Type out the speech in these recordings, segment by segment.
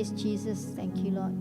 praise Jesus. Thank you, Lord.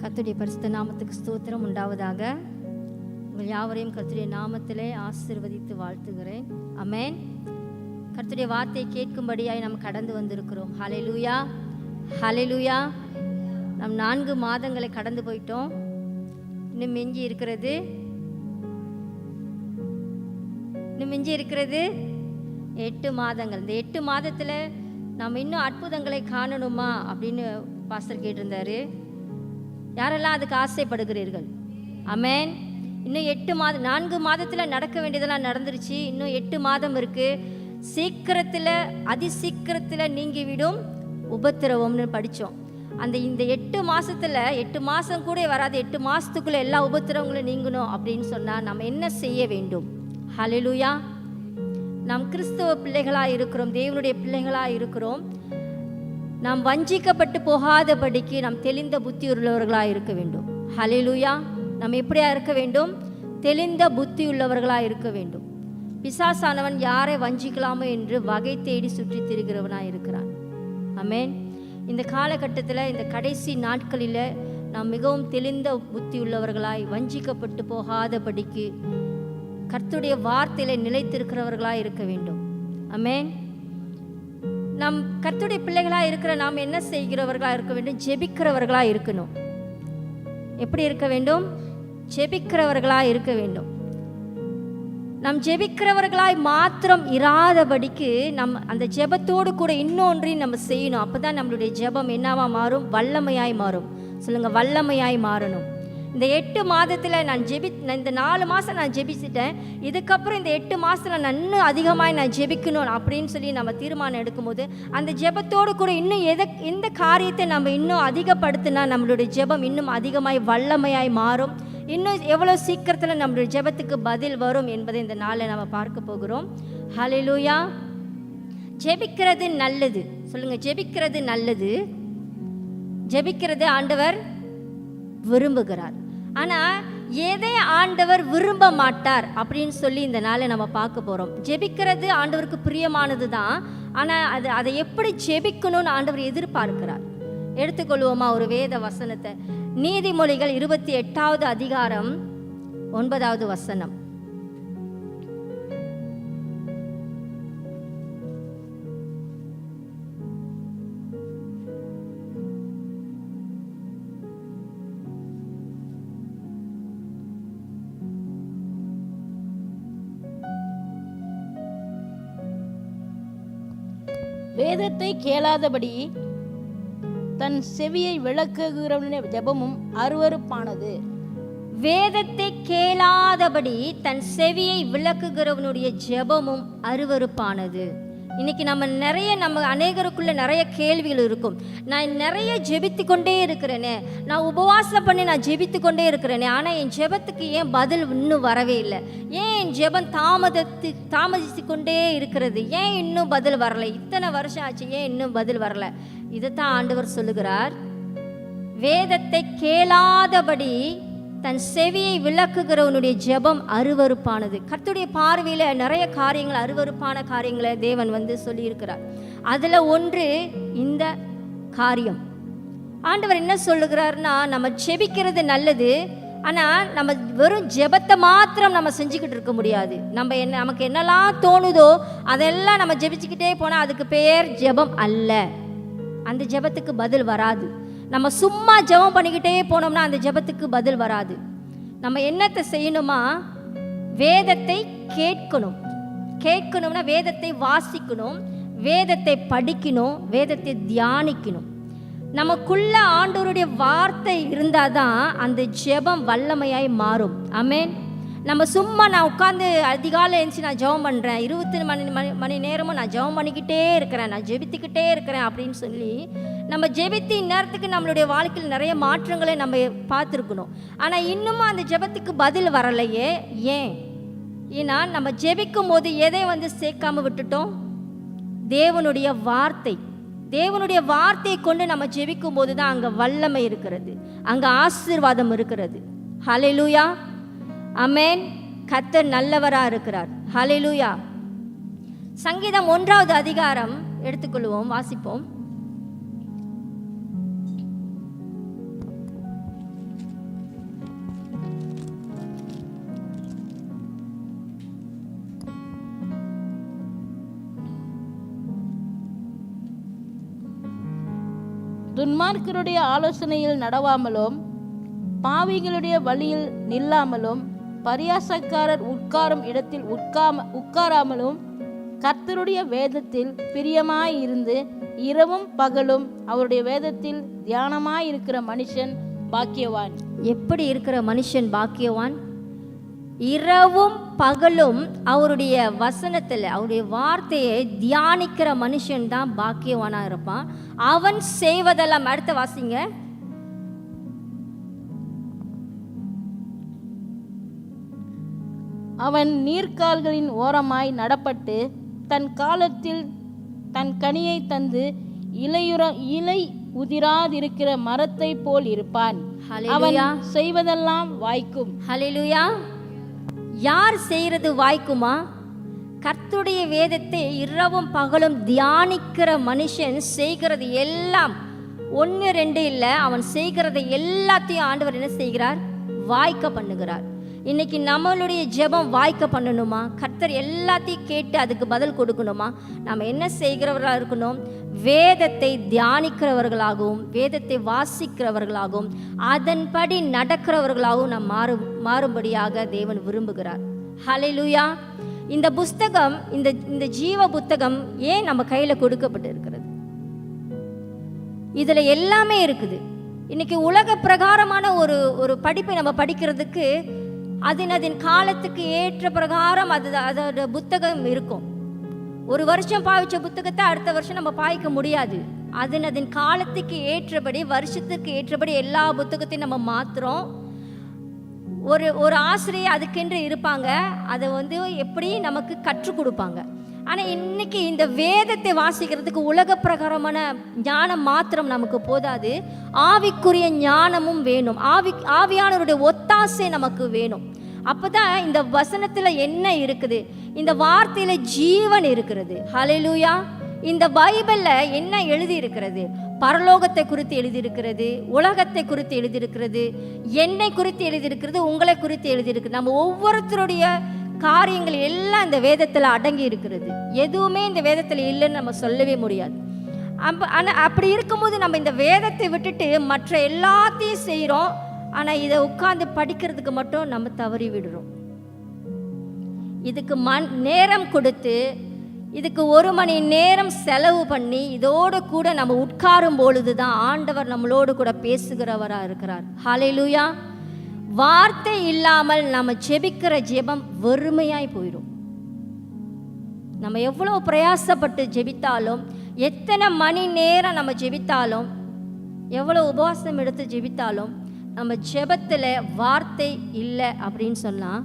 கர்த்தருடைய பரிசுத்த நாமத்துக்கு ஸ்தோத்திரம் உண்டாவதாக. உங்கள் யாவரையும் கர்த்தருடைய நாமத்திலே ஆசீர்வதித்து வாழ்த்துகிறேன். ஆமென். கர்த்தருடைய வார்த்தையை கேட்கும்படியாய் நாம் கடந்து வந்திருக்கிறோம். ஹல்லேலூயா, ஹல்லேலூயா. நாம் 4 மாதங்களை கடந்து போயிட்டோம். இன்னும் மிஞ்சி இருக்கிறது 8 மாதங்கள். இந்த 8 மாதத்தில் நாம் இன்னும் அற்புதங்களை காணணுமா அப்படின்னு பாஸ்டர் கேட்டிருந்தாரு. யாரெல்லாம் அதுக்கு ஆசைப்படுகிறீர்கள்? ஆமென். இன்னும் 4 மாதத்தில் நடக்க வேண்டியதெல்லாம் நடந்துருச்சு. இன்னும் 8 மாதம் இருக்குது. சீக்கிரத்தில் அதிசீக்கிரத்தில் நீங்கிவிடும் உபத்திரவம்னு படித்தோம். இந்த 8 மாதத்தில் 8 மாதம் கூட வராது. 8 மாதத்துக்குள்ளே எல்லா உபத்திரவங்களும் நீங்கணும் அப்படின்னு சொன்னால் நம்ம என்ன செய்ய வேண்டும்? ஹல்லேலூயா. நாம் கிறிஸ்தவ பிள்ளைகளாக இருக்கிறோம், தேவனுடைய பிள்ளைகளாக இருக்கிறோம். நாம் வஞ்சிக்கப்பட்டு போகாதபடிக்கு நாம் தெளிந்த புத்தி உள்ளவர்களாக இருக்க வேண்டும். ஹல்லேலூயா. நாம் எப்படியா இருக்க வேண்டும்? தெளிந்த புத்தி உள்ளவர்களாக இருக்க வேண்டும். பிசாசானவன் யாரை வஞ்சிக்கலாமோ என்று வகை தேடி சுற்றி திரிகிறவனாக இருக்கிறான். ஆமென். இந்த காலகட்டத்தில், இந்த கடைசி நாட்களில் நாம் மிகவும் தெளிந்த புத்தி உள்ளவர்களாய் வஞ்சிக்கப்பட்டு போகாதபடிக்கு கர்த்தருடைய வார்த்தையில நிலைத்திருக்கிறவர்களாக இருக்க வேண்டும். ஆமென். நாம் கர்த்தருடைய பிள்ளைகளாக இருக்கிற நாம் என்ன செய்கிறவர்களாக இருக்க வேண்டும்? ஜெபிக்கிறவர்களாக இருக்கணும். எப்படி இருக்க வேண்டும்? ஜெபிக்கிறவர்களாக இருக்க வேண்டும். நாம் ஜெபிக்கிறவர்களாய் மாத்திரம் இராதபடிக்கு அந்த ஜெபத்தோடு கூட இன்னொன்றையும் நம்ம செய்யணும். அப்போ தான் நம்மளுடைய ஜெபம் என்னவா மாறும்? வல்லமையாய் மாறும். சொல்லுங்கள், வல்லமையாய் மாறணும். இந்த 8 மாதத்தில் இந்த 4 மாதம் நான் ஜெபிச்சிட்டேன். இதுக்கப்புறம் இந்த 8 மாதத்தில் நான் இன்னும் அதிகமாக நான் ஜெபிக்கணும் அப்படின்னு சொல்லி நம்ம தீர்மானம் எடுக்கும்போது அந்த ஜெபத்தோடு கூட இன்னும் எந்த காரியத்தை நம்ம இன்னும் அதிகப்படுத்தினா நம்மளுடைய ஜெபம் இன்னும் அதிகமாய் வல்லமையாய் மாறும். இன்னும் எவ்வளோ சீக்கிரத்தில் நம்மளுடைய ஜெபத்துக்கு பதில் வரும் என்பதை இந்த நாளில் நம்ம பார்க்க போகிறோம். ஹல்லேலூயா. ஜெபிக்கிறது நல்லது. சொல்லுங்கள், ஜெபிக்கிறது நல்லது. ஜெபிக்கிறது ஆண்டவர் விரும்புகிறார். ஆனால் எதை ஆண்டவர் விரும்ப மாட்டார் அப்படின்னு சொல்லி இந்த நாளை நம்ம பார்க்க போகிறோம். ஜெபிக்கிறது ஆண்டவருக்கு பிரியமானது தான். ஆனால் அதை எப்படி ஜெபிக்கணும்னு ஆண்டவர் எதிர்பார்க்கிறார். எடுத்துக்கொள்வோமா ஒரு வேத வசனத்தை? நீதிமொழிகள் 28வது அதிகாரம் 9வது வசனம். வேதத்தை கேளாதபடி தன் செவியை விளக்குகிறவனுடைய ஜெபமும் அருவருப்பானது. வேதத்தை கேளாதபடி தன் செவியை விளக்குகிறவனுடைய ஜெபமும் அருவருப்பானது. இன்னைக்கு நம்ம அநேகருக்குள்ள நிறைய கேள்விகள் இருக்கும். நான் நிறைய ஜெபித்து கொண்டே இருக்கிறேனே, நான் உபவாசம் பண்ணி நான் ஜெபித்து கொண்டே இருக்கிறேனே, ஆனால் என் ஜெபத்துக்கு ஏன் பதில் இன்னும் வரவே இல்லை? ஏன் என் ஜெபம் தாமதித்து கொண்டே இருக்கிறது? ஏன் இன்னும் பதில் வரலை? இத்தனை வருஷம் ஆச்சு, ஏன் இன்னும் பதில் வரல? இதைத்தான் ஆண்டவர் சொல்லுகிறார். வேதத்தை கேளாதபடி தன் செவியை விளக்குகிறவனுடைய ஜெபம் அருவருப்பானது. கர்த்தருடைய பார்வையில் நிறைய காரியங்கள், அருவருப்பான காரியங்களை தேவன் சொல்லியிருக்கிறார். அதில் ஒன்று இந்த காரியம். ஆண்டவர் என்ன சொல்லுகிறாருன்னா, நம்ம ஜெபிக்கிறது நல்லது, ஆனால் நம்ம வெறும் ஜெபத்தை மாத்திரம் நம்ம செஞ்சுக்கிட்டு இருக்க முடியாது. நமக்கு என்னெல்லாம் தோணுதோ அதெல்லாம் நம்ம ஜெபிச்சுக்கிட்டே போனால் அதுக்கு பேர் ஜெபம் அல்ல. அந்த ஜெபத்துக்கு பதில் வராது. நம்ம சும்மா ஜெபம் பண்ணிக்கிட்டே போனோம்னா அந்த ஜெபத்துக்கு பதில் வராது. நம்ம என்னத்தை செய்யணுமா, வேதத்தை கேட்கணும்னா வேதத்தை வாசிக்கணும், வேதத்தை படிக்கணும், வேதத்தை தியானிக்கணும். நமக்குள்ள ஆண்டவருடைய வார்த்தை இருந்தால் தான் அந்த ஜெபம் வல்லமையாய் மாறும். ஆமென். நம்ம சும்மா நான் உட்காந்து அதிகாலை எழுந்துச்சு நான் ஜெபம் பண்ணுறேன், 24 மணி நேரமும் நான் ஜெபம் பண்ணிக்கிட்டே இருக்கிறேன், நான் ஜெபித்துக்கிட்டே இருக்கிறேன் அப்படின்னு சொல்லி நம்ம ஜெபித்து இந்நேரத்துக்கு நம்மளுடைய வாழ்க்கையில் நிறைய மாற்றங்களை நம்ம பார்த்துருக்கணும். ஆனால் இன்னமும் அந்த ஜெபத்துக்கு பதில் வரலையே. ஏன்னா நம்ம ஜெபிக்கும் போது எதை சேர்க்காம விட்டுட்டோம்? தேவனுடைய வார்த்தையை கொண்டு நம்ம ஜெபிக்கும் போது தான் அங்கே வல்லமை இருக்கிறது, அங்கே ஆசீர்வாதம் இருக்கிறது. ஹல்லேலூயா, ஆமென். கர்த்தர் நல்லவராக இருக்கிறார். ஹல்லேலூயா. சங்கீதம் 1வது அதிகாரம் எடுத்துக்கொள்வோம், வாசிப்போம். துன்மார்க்கருடைய ஆலோசனையில் நடவாமலும் பாவிகளுடைய வழியில் நில்லாமலும் பரியாசக்காரர் உட்காரும் இடத்தில் உட்காராமலும் கர்த்தருடைய வேதத்தில் பிரியமாயிருந்து இரவும் பகலும் அவருடைய வேதத்தில் தியானமாயிருக்கிற மனுஷன் பாக்கியவான். எப்படி இருக்கிற மனுஷன் பாக்கியவான்? இரவும் பகலும் அவருடைய வசனத்தில், அவருடைய வார்த்தையை தியானிக்கிற மனுஷன் தான் பாக்கியவானா இருப்பான். அவன் செய்வதெல்லாம், அடுத்த வாசிங்க. அவன் நீர்க்கால்களின் ஓரமாய் நடப்பட்டு தன் காலத்தில் தன் கனியை தந்து இலை உதிராதிருக்கிற மரத்தை போல் இருப்பான். அவன் செய்வதெல்லாம் வாய்க்கும். ஹல்லேலூயா. யார் செய்கிறது வாய்க்குமா? கர்த்தருடைய வேதத்தை இரவும் பகலும் தியானிக்கிற மனுஷன் செய்கிறது எல்லாம் 1 2 இல்லை, அவன் செய்கிறதை எல்லாத்தையும் ஆண்டவர் என்ன செய்கிறார்? வாய்க்க பண்ணுகிறார். இன்னைக்கு நம்மளுடைய ஜெபம் வாய்க்க பண்ணணுமா? கர்த்தர் எல்லாத்தையும் கேட்டு அதுக்கு பதில் கொடுக்கணுமா? நம்ம என்ன செய்கிறவர்களாக இருக்கணும்? வேதத்தை தியானிக்கிறவர்களாகவும் வேதத்தை வாசிக்கிறவர்களாகவும் அதன்படி நடக்கிறவர்களாகவும் நாம் மாறும்படியாக தேவன் விரும்புகிறார். ஹல்லேலூயா. இந்த புஸ்தகம், இந்த ஜீவ புத்தகம் ஏன் நம்ம கையில் கொடுக்கப்பட்டு இருக்கிறது? இதில் எல்லாமே இருக்குது. இன்னைக்கு உலக பிரகாரமான ஒரு படிப்பை நம்ம படிக்கிறதுக்கு அதன் காலத்துக்கு ஏற்ற பிரகாரம் அதோட புத்தகம் இருக்கும். ஒரு வருஷம் பாவிச்ச புத்தகத்தை அடுத்த வருஷம் நம்ம பாய்க்க முடியாது. அதன் காலத்துக்கு ஏற்றபடி, வருஷத்துக்கு ஏற்றபடி எல்லா புத்தகத்தையும் நம்ம மாற்றுறோம். ஒரு ஆசிரியர் அதுக்கென்று இருப்பாங்க, அதை எப்படி நமக்கு கற்றுக் கொடுப்பாங்க. ஆனால் இன்னைக்கு இந்த வேதத்தை வாசிக்கிறதுக்கு உலக பிரகாரமான ஞானம் மாத்திரம் நமக்கு போதாது, ஆவிக்குரிய ஞானமும் வேணும். ஆவியானவருடைய ஒத்தாசை நமக்கு வேணும். அப்பதான் இந்த வசனத்துல என்ன இருக்குது? இந்த வார்த்தையில ஜீவன் இருக்கிறது. ஹல்லேலூயா. இந்த பைபிள்ல என்ன எழுதி இருக்கிறது? பரலோகத்தை குறித்து எழுதியிருக்கிறது, உலகத்தை குறித்து எழுதியிருக்கிறது, என்னை குறித்து எழுதியிருக்கிறது, உங்களை குறித்து எழுதியிருக்கிறது. நம்ம ஒவ்வொருத்தருடைய காரியங்கள் எல்லாம் இந்த வேதத்தில் அடங்கி இருக்கிறது. எதுவுமே இந்த வேதத்தில் இல்லைன்னு நம்ம சொல்லவே முடியாது. அப்படி இருக்கும்போது நம்ம இந்த வேதத்தை விட்டுட்டு மற்ற எல்லாத்தையும் செய்கிறோம். ஆனால் இதை உட்கார்ந்து படிக்கிறதுக்கு மட்டும் நம்ம தவறி விடுறோம். இதுக்கு நேரம் கொடுத்து, இதுக்கு 1 மணி நேரம் செலவு பண்ணி இதோடு கூட நம்ம உட்காரும் பொழுது தான் ஆண்டவர் நம்மளோடு கூட பேசுகிறவராக இருக்கிறார். ஹல்லேலூயா. வார்த்தை இல்லாமல் நம்ம ஜெபிக்கிற ஜெபம் வெறுமையாய் போயிடும். நம்ம எவ்வளோ பிரயாசப்பட்டு ஜெபித்தாலும், எத்தனை மணி நேரம் நம்ம ஜெபித்தாலும், எவ்வளோ உபவாசம் எடுத்து ஜெபித்தாலும், நம்ம ஜெபத்தில் வார்த்தை இல்லை அப்படின்னு சொன்னால்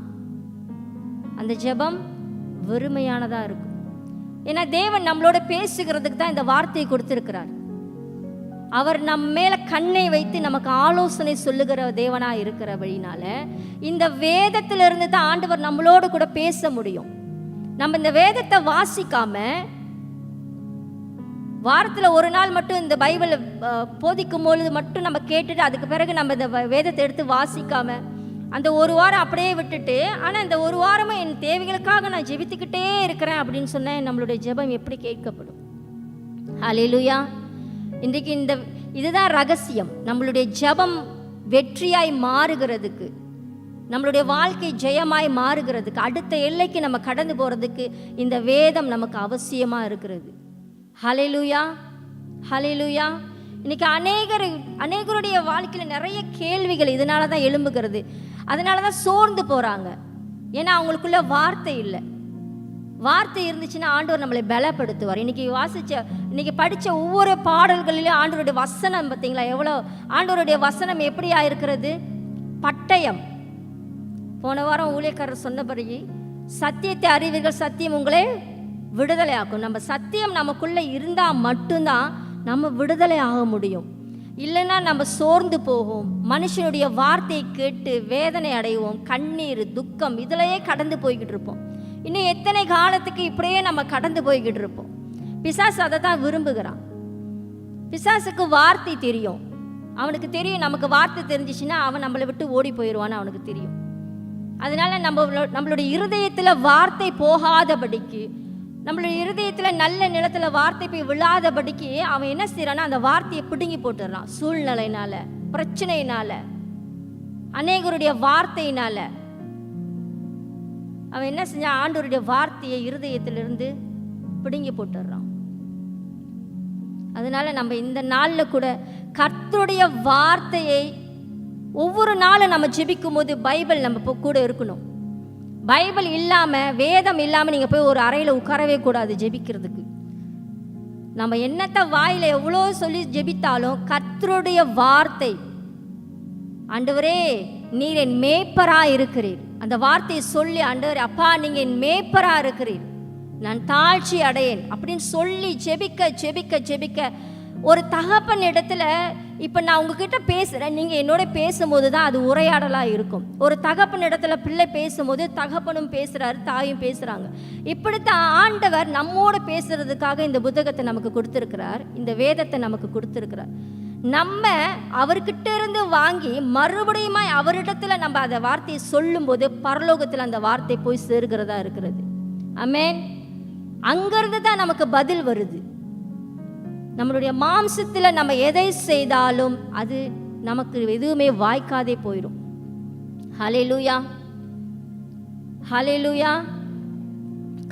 அந்த ஜெபம் வெறுமையானதாக இருக்கும். ஏன்னா தேவன் நம்மளோட பேசுகிறதுக்கு தான் இந்த வார்த்தையை கொடுத்துருக்கிறார். அவர் நம்ம மேலே கண்ணை வைத்து நமக்கு ஆலோசனை சொல்லுகிற தேவனாக இருக்கிறபடினால இந்த வேதத்திலிருந்து தான் ஆண்டவர் நம்மளோடு கூட பேச முடியும். நம்ம இந்த வேதத்தை வாசிக்காம வாரத்தில் ஒரு நாள் மட்டும் இந்த பைபிளை போதிக்கும் பொழுது மட்டும் நம்ம கேட்டுட்டு அதுக்கு பிறகு நம்ம இந்த வேதத்தை எடுத்து வாசிக்காம அந்த ஒரு வாரம் அப்படியே விட்டுட்டு, ஆனால் இந்த ஒரு வாரமும் என் தேவைகளுக்காக நான் ஜெபித்துக்கிட்டே இருக்கிறேன் அப்படின்னு சொன்னேன், நம்மளுடைய ஜெபம் எப்படி கேட்கப்படும்? ஹல்லேலூயா. இன்றைக்கு இதுதான் ரகசியம். நம்மளுடைய ஜெபம் வெற்றியாய் மாறுகிறதுக்கு, நம்மளுடைய வாழ்க்கை ஜெயமாய் மாறுகிறதுக்கு, அடுத்த எல்லைக்கு நம்ம கடந்து போகிறதுக்கு இந்த வேதம் நமக்கு அவசியமாக இருக்கிறது. ஹல்லேலூயா, ஹல்லேலூயா. இன்னைக்கு அநேகருடைய வாழ்க்கையில் நிறைய கேள்விகள் இதனால தான் எழும்புகிறது. அதனால தான் சோர்ந்து போகிறாங்க. ஏன்னா அவங்களுக்குள்ள வார்த்தை இல்லை. வார்த்தை இருந்துச்சுன்னா ஆண்டவர் நம்மளை பலப்படுத்துவார். இன்னைக்கு படித்த ஒவ்வொரு பாடல்களிலும் ஆண்டவருடைய வசனம் பார்த்தீங்களா? எவ்வளோ ஆண்டவருடைய வசனம் எப்படியா இருக்கிறது? பட்டயம். போன வாரம் ஊழியக்காரர் சொன்னபடி சத்தியத்தை அறிவீர்கள், சத்தியம் உங்களே விடுதலை ஆக்கும். நம்ம சத்தியம் நமக்குள்ளே இருந்தால் மட்டும்தான் நம்ம விடுதலை ஆக முடியும். இல்லைன்னா நம்ம சோர்ந்து போகும். மனுஷனுடைய வார்த்தையை கேட்டு வேதனை அடைவோம். கண்ணீர், துக்கம் இதிலேயே கடந்து போய்கிட்டு இருப்போம். இன்னும் எத்தனை காலத்துக்கு இப்படியே நம்ம கடந்து போய்கிட்டு இருப்போம். பிசாசு அதை தான் விரும்புகிறான். பிசாசுக்கு வார்த்தை தெரியும். அவனுக்கு தெரியும் நமக்கு வார்த்தை தெரிஞ்சிச்சுன்னா அவன் நம்மளை விட்டு ஓடி போயிடுவான்னு அவனுக்கு தெரியும். அதனால நம்மளுடைய இருதயத்தில் வார்த்தை போகாதபடிக்கு, நம்மளுடைய இருதயத்தில் நல்ல நிலத்தில் வார்த்தை போய் விழாதபடிக்கு அவன் என்ன செய்யறான்னா அந்த வார்த்தையை பிடுங்கி போட்டுடுறான். சூழ்நிலையினால, பிரச்சனையினால, அநேகருடைய வார்த்தையினால அவன் என்ன செஞ்சான்? ஆண்டவருடைய வார்த்தையை இருதயத்திலிருந்து பிடுங்கி போட்டுடுறான். அதனால நம்ம இந்த நாளில் கூட கர்த்தருடைய வார்த்தையை ஒவ்வொரு நாளும் நம்ம ஜெபிக்கும் போது பைபிள் நம்ம கூட இருக்கணும். பைபிள் இல்லாமல், வேதம் இல்லாமல் நீங்கள் போய் ஒரு அறையில் உட்காரவே கூடாது ஜெபிக்கிறதுக்கு. நம்ம என்னத்தை வாயில் எவ்வளோ சொல்லி ஜெபித்தாலும் கர்த்தருடைய வார்த்தை, ஆண்டவரே நீர் என் மேய்ப்பராக இருக்கிறீர், அந்த வார்த்தையை சொல்லி ஆண்டவரே அப்பா நீங்கள் என் மேய்ப்பராக இருக்கிறீர், நான் தாழ்ச்சி அடையேன் அப்படின்னு சொல்லி ஜெபிக்க ஜெபிக்க ஜெபிக்க ஒரு தகப்பன் இடத்துல இப்போ நான் உங்ககிட்ட பேசுகிறேன், நீங்கள் என்னோட பேசும்போது தான் அது உரையாடலாக இருக்கும். ஒரு தகப்பன் இடத்துல பிள்ளை பேசும்போது தகப்பனும் பேசுகிறாரு, தாயும் பேசுகிறாங்க. இப்படித்தான் ஆண்டவர் நம்மோடு பேசுறதுக்காக இந்த புத்தகத்தை நமக்கு கொடுத்துருக்கிறார், இந்த வேதத்தை நமக்கு கொடுத்துருக்கிறார். நம்ம அவர்கிட்ட இருந்து வாங்கி மறுபடியும் அவரிடத்துல நம்ம அந்த வார்த்தையை சொல்லும்போது பரலோகத்தில் அந்த வார்த்தை போய் சேர்கிறதா இருக்கிறது. ஆமென். அங்கிருந்து தான் நமக்கு பதில் வருது. நம்மளுடைய மாம்சத்தில் நம்ம எதை செய்தாலும் அது நமக்கு எதுவுமே வாய்க்காதே போயிடும். ஹல்லேலூயா, ஹல்லேலூயா.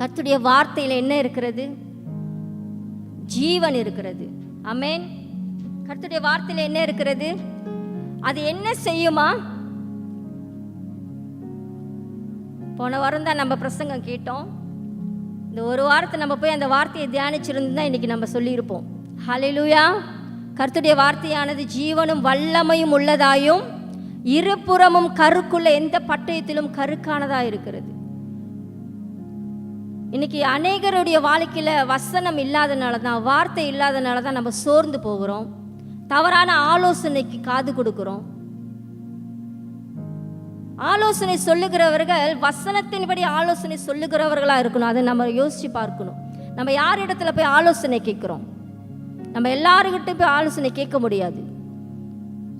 கர்த்தருடைய வார்த்தையில் என்ன இருக்கிறது? ஜீவன் இருக்கிறது. ஆமென். கர்த்தருடைய வார்த்தையில் என்ன இருக்கிறது? அது என்ன செய்யுமா? போன வாரம் தான் நம்ம பிரசங்கம் கேட்டோம். இந்த ஒரு வாரத்தை நம்ம போய் அந்த வார்த்தையை தியானிச்சிருந்து தான் இன்னைக்கு நம்ம சொல்லியிருப்போம். ஹல்லேலூயா. கர்த்தருடைய வார்த்தையானது ஜீவனும் வல்லமையும் உள்ளதாயும் இருபுறமும் கருக்குள்ள எந்த பட்டயத்திலும் கருக்கானதாக இருக்கிறது. இன்னைக்கு அநேகருடைய வாழ்க்கையில் வசனம் இல்லாதனால தான், வார்த்தை இல்லாதனால தான் நம்ம சோர்ந்து போகிறோம். தவறான ஆலோசனைக்கு காது கொடுக்கிறோம். ஆலோசனை சொல்லுகிறவர்கள் வசனத்தின்படி ஆலோசனை சொல்லுகிறவர்களாக இருக்கணும். அதை நம்ம யோசிச்சு பார்க்கணும். நம்ம யார் இடத்துல போய் ஆலோசனை கேட்குறோம்? நம்ம எல்லாருக்கிட்ட போய் ஆலோசனை கேட்க முடியாது.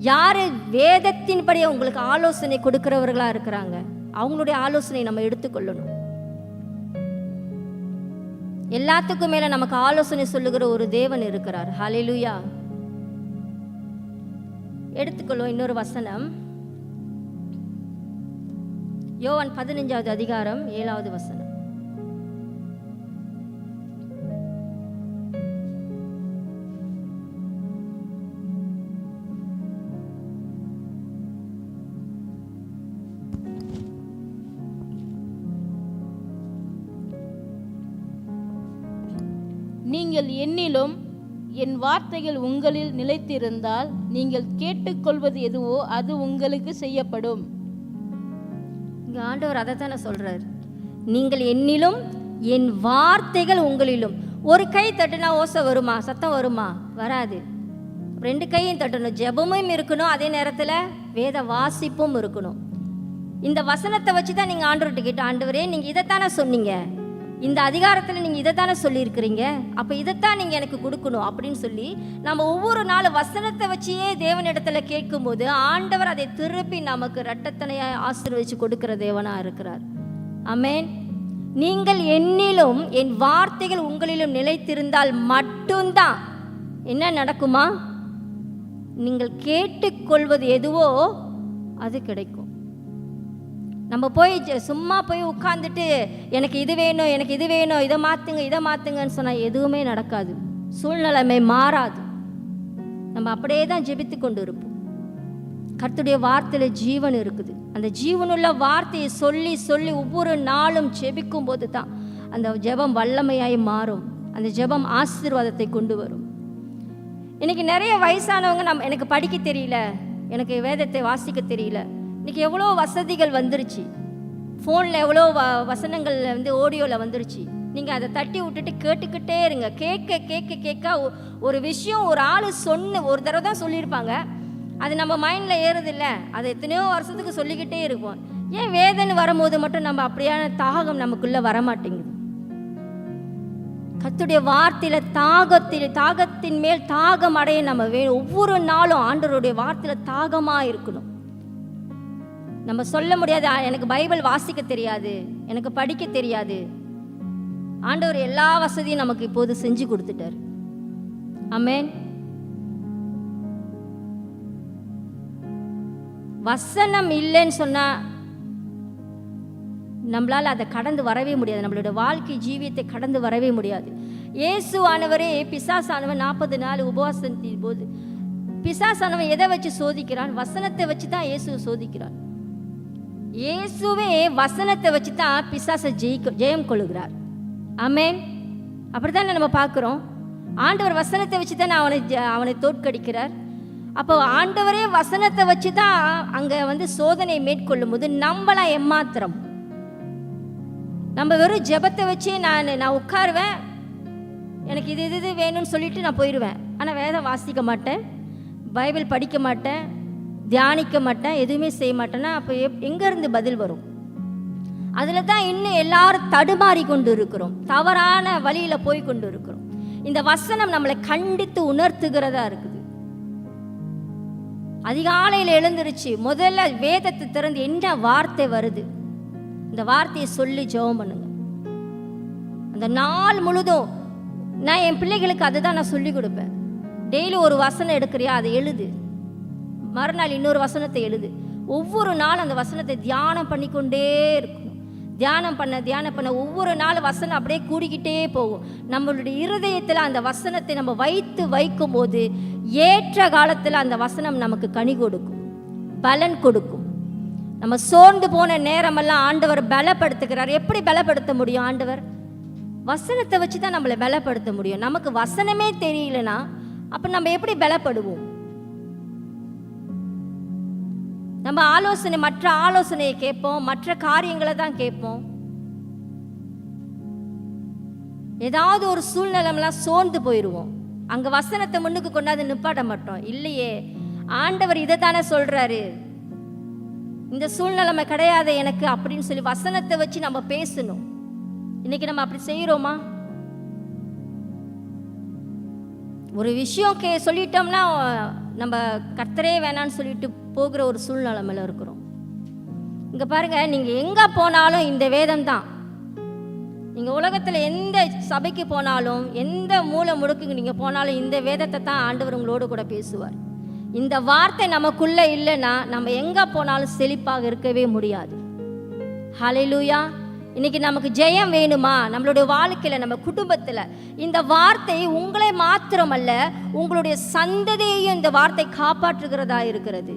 யார் வேதத்தின்படி உங்களுக்கு ஆலோசனை கொடுக்கிறவர்களாக இருக்கிறாங்க அவங்களுடைய ஆலோசனை நம்ம எடுத்துக்கொள்ளணும். எல்லாத்துக்கும் மேல நமக்கு ஆலோசனை சொல்லுகிற ஒரு தேவன் இருக்கிறார். ஹல்லேலூயா. எடுத்துக்கொள்ளும் இன்னொரு வசனம், யோவான் 15வது அதிகாரம் 7வது வசனம். நீங்கள் என்னிலும் என் வார்த்தைகள் உங்களில் நிலைத்திருந்தால் நீங்கள் கேட்டுக்கொள்வது எதுவோ அது உங்களுக்கு செய்யப்படும். இங்க ஆண்டவர் அதை தானே சொல்றார். நீங்கள் என்னிலும் என் வார்த்தைகள் உங்களிலும். ஒரு கை தட்டுனா ஓசை வருமா? சத்தம் வருமா? வராது. 2 கையும் தட்டணும். ஜெபமும் இருக்கணும், அதே நேரத்தில் வேத வாசிப்பும் இருக்கணும். இந்த வசனத்தை வச்சு தான் நீங்கள் ஆண்டவர்கிட்ட கேட்டு, ஆண்டவரே நீங்கள் இதைத்தானே சொன்னீங்க, இந்த அதிகாரத்தில் நீங்கள் இதைத்தானே சொல்லியிருக்கிறீங்க, அப்போ இதைத்தான் நீங்கள் எனக்கு கொடுக்கணும் அப்படின்னு சொல்லி நம்ம ஒவ்வொரு நாளும் வசனத்தை வச்சே தேவனிடத்தில் கேட்கும்போது ஆண்டவர் அதை திருப்பி நமக்கு இரட்டத்தனையாக ஆசீர்வதித்து கொடுக்கிற தேவனாக இருக்கிறார். ஆமென். நீங்கள் என்னிலும் என் வார்த்தைகள் உங்களிலும் நிலைத்திருந்தால் மட்டும்தான் என்ன நடக்குமா? நீங்கள் கேட்டுக்கொள்வது எதுவோ அது கிடைக்கும். நம்ம போய் சும்மா போய் உட்கார்ந்துட்டு எனக்கு இது வேணும், எனக்கு இது வேணும், இதை மாற்றுங்கன்னு சொன்னால் எதுவுமே நடக்காது. சூழ்நிலைமை மாறாது. நம்ம அப்படியே தான் ஜெபித்து கொண்டு இருப்போம். கர்த்தருடைய வார்த்தையில் ஜீவன் இருக்குது. அந்த ஜீவனுள்ள வார்த்தையை சொல்லி சொல்லி ஒவ்வொரு நாளும் ஜெபிக்கும் போது தான் அந்த ஜெபம் வல்லமையாய் மாறும். அந்த ஜெபம் ஆசீர்வாதத்தை கொண்டு வரும். இன்றைக்கி நிறைய வயசானவங்க எனக்கு படிக்க தெரியல, எனக்கு வேதத்தை வாசிக்க தெரியல. இன்றைக்கி எவ்வளோ வசதிகள் வந்துருச்சு. ஃபோனில் எவ்வளோ வசனங்கள் ஆடியோவில் வந்துருச்சு. நீங்கள் அதை தட்டி விட்டுட்டு கேட்டுக்கிட்டே இருங்க. கேட்க கேட்க கேட்க ஒரு விஷயம் ஒரு ஆள் ஒரு தடவை தான் சொல்லியிருப்பாங்க, அது நம்ம மைண்டில் ஏறுதில்ல. அது எத்தனையோ வருஷத்துக்கு சொல்லிக்கிட்டே இருப்போம். ஏன் வேதனை வரும்போது மட்டும் நம்ம அப்படியான தாகம் நமக்குள்ளே வரமாட்டேங்குது? கர்த்தருடைய வார்த்தையில் தாகத்தின் மேல் தாகம் அடைய நம்ம வேணும். ஒவ்வொரு நாளும் ஆண்டவருடைய வார்த்தையில் தாகமாக இருக்கணும். நம்ம சொல்ல முடியாது, எனக்கு பைபிள் வாசிக்க தெரியாது, எனக்கு படிக்க தெரியாது. ஆண்டவர் எல்லா வசதியும் நமக்கு இப்போது செஞ்சு கொடுத்துட்டார். ஆமென். வசனம் இல்லைன்னு சொன்னா நம்மளால் அதை கடந்து வரவே முடியாது. நம்மளோட வாழ்க்கை ஜீவியத்தை கடந்து வரவே முடியாது. இயேசுவானவரே பிசாசானவன் 40 நாள் உபவாசத்தின் போது பிசாசானவன் எதை வச்சு சோதிக்கிறான்? வசனத்தை வச்சு தான் இயேசு சோதிக்கிறான். இயேசுவே வசனத்தை வச்சு தான் பிசாசை ஜெயம் கொள்ளுகிறார். ஆமென். அப்படித்தானே நம்ம பார்க்குறோம். ஆண்டவர் வசனத்தை வச்சு தானே அவனை தோற்கடிக்கிறார். அப்போ ஆண்டவரே வசனத்தை வச்சு தான் அங்கே சோதனை மேற்கொள்ளும் போது நம்மளா எம்மாத்திரம்? நம்ம வெறும் ஜெபத்தை வச்சே நான் உட்காருவேன், எனக்கு இது வேணும்னு சொல்லிட்டு நான் போயிடுவேன். ஆனால் வேதம் வாசிக்க மாட்டேன், பைபிள் படிக்க மாட்டேன், தியானிக்க மாட்டேன், எதுவுமே செய்ய மாட்டேன்னா அப்போ எங்கேருந்து பதில் வரும்? அதில் தான் இன்னும் எல்லாரும் தடுமாறி கொண்டு இருக்கிறோம், தவறான வழியில் போய் கொண்டு இருக்கிறோம். இந்த வசனம் நம்மளை கண்டித்து உணர்த்துகிறதா இருக்குது. அதிகாலையில் எழுந்திருச்சு முதல்ல வேதத்தை திறந்து என்ன வார்த்தை வருது, இந்த வார்த்தையை சொல்லி ஜெபம் பண்ணுங்க. அந்த நாள் முழுதும் நான் என் பிள்ளைகளுக்கு அதுதான் நான் சொல்லி கொடுப்பேன். டெய்லி ஒரு வசனம் எடுக்கிறியா, அதை எழுது. மறுநாள் இன்னொரு வசனத்தை எழுது. ஒவ்வொரு நாள் அந்த வசனத்தை தியானம் பண்ணிக்கொண்டே இருக்கணும். தியானம் பண்ண ஒவ்வொரு நாள் வசனம் அப்படியே கூடிக்கிட்டே போகும். நம்மளுடைய இருதயத்தில் அந்த வசனத்தை நம்ம வைக்கும் போது ஏற்ற காலத்தில் அந்த வசனம் நமக்கு கனி கொடுக்கும், பலன் கொடுக்கும். நம்ம சோர்ந்து போன நேரமெல்லாம் ஆண்டவர் பலப்படுத்துகிறார். எப்படி பலப்படுத்த முடியும்? ஆண்டவர் வசனத்தை வச்சு தான் நம்மளை பலப்படுத்த முடியும். நமக்கு வசனமே தெரியலனா அப்போ நம்ம எப்படி பலப்படுவோம்? நம்ம மற்ற ஆலோசனையை கேட்போம், மற்ற காரியங்களை தான் கேட்போம். ஏதாவது ஒரு சூழ்நிலைலாம் சோர்ந்து போயிடுவோம். அங்கே வசனத்தை முன்னுக்கு கொண்டாந்து நிப்பாட்ட மாட்டோம். இல்லையே, ஆண்டவர் இதை தானே சொல்கிறாரு, இந்த சூழ்நிலைமை கிடையாது எனக்கு அப்படின்னு சொல்லி வசனத்தை வச்சு நம்ம பேசணும். இன்னைக்கு நம்ம அப்படி செய்கிறோமா? ஒரு விஷயம் சொல்லிட்டோம்னா நம்ம கர்த்தரே வேணான்னு சொல்லிட்டு போகிற ஒரு சூழ்நிலைமையில் இருக்கிறோம். இங்கே பாருங்கள், நீங்கள் எங்கே போனாலும் இந்த வேதம் தான். நீங்கள் உலகத்தில் எந்த சபைக்கு போனாலும், எந்த மூலை முடுக்குக்கு நீங்கள் போனாலும் இந்த வேதத்தை தான் ஆண்டவர் உங்களோடு கூட பேசுவார். இந்த வார்த்தை நமக்குள்ளே இல்லைன்னா நம்ம எங்கே போனாலும் செழிப்பாக இருக்கவே முடியாது. ஹல்லேலூயா. இன்னைக்கு நமக்கு ஜெயம் வேணுமா நம்மளுடைய வாழ்க்கையில், நம்ம குடும்பத்தில், இந்த வார்த்தை உங்களை மாத்திரமல்ல உங்களுடைய சந்ததியையும் இந்த வார்த்தை காப்பாற்றுகிறதா இருக்கிறது.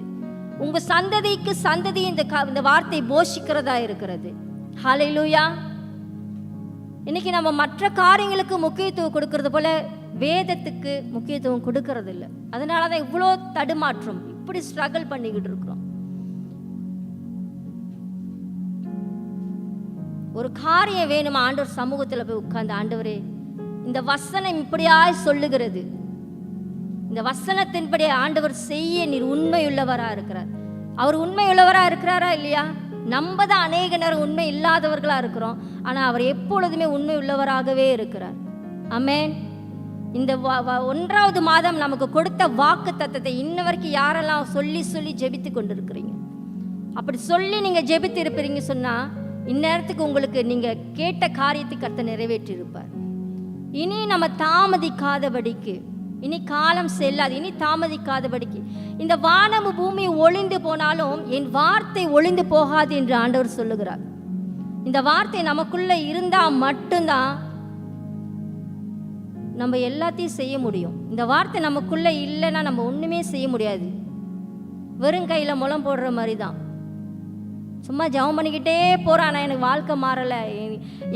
உங்கள் சந்ததிக்கு சந்ததி இந்த வார்த்தை போஷிக்கிறதா இருக்கிறது. ஹல்லேலூயா. இன்னைக்கு நம்ம மற்ற காரியங்களுக்கு முக்கியத்துவம் கொடுக்கறது போல வேதத்துக்கு முக்கியத்துவம் கொடுக்கறது இல்லை. அதனால தான் இவ்வளோ தடுமாற்றம், இப்படி ஸ்ட்ரகிள் பண்ணிக்கிட்டு இருக்கிறோம். ஒரு காரியம் வேணுமா, ஆண்டவர் சமூகத்தில் போய் உட்கார்ந்து, ஆண்டவரே இந்த வசனம் இப்படியாய் சொல்லுகிறது, இந்த வசனத்தின்படி ஆண்டவர் செய்ய நீர் உண்மையுள்ளவராக இருக்கிறார். அவர் உண்மையுள்ளவராக இருக்கிறாரா இல்லையா? நம்ம தான் அநேக நேரம் உண்மை இல்லாதவர்களாக இருக்கிறோம். ஆனால் அவர் எப்பொழுதுமே உண்மை உள்ளவராகவே இருக்கிறார். ஆமென். இந்த 1வது மாதம் நமக்கு கொடுத்த வாக்கு தத்தத்தை இன்ன வரைக்கும் யாரெல்லாம் சொல்லி சொல்லி ஜெபித்து கொண்டு இருக்கிறீங்க? அப்படி சொல்லி நீங்கள் ஜெபித்து இருப்பீங்க சொன்னால் இந்நேரத்துக்கு உங்களுக்கு நீங்கள் கேட்ட காரியத்தை கர்த்தர் நிறைவேற்றி இருப்பார். இனி நம்ம தாமதிக்காதபடிக்கு, இனி காலம் செல்லாது, இனி தாமதிக்காதபடிக்கு, இந்த வானமும் பூமி ஒளிந்து போனாலும் என் வார்த்தை ஒளிந்து போகாது என்று ஆண்டவர் சொல்லுகிறார். இந்த வார்த்தை நமக்குள்ள இருந்தா மட்டும்தான் நம்ம எல்லாத்தையும் செய்ய முடியும். இந்த வார்த்தை நமக்குள்ள இல்லைன்னா நம்ம ஒண்ணுமே செய்ய முடியாது. வெறும் கையில முளம் போடுற மாதிரி தான். சும்மா ஜெபம் பண்ணிக்கிட்டே போறான், நான் எனக்கு வாழ்க்கை மாறலை,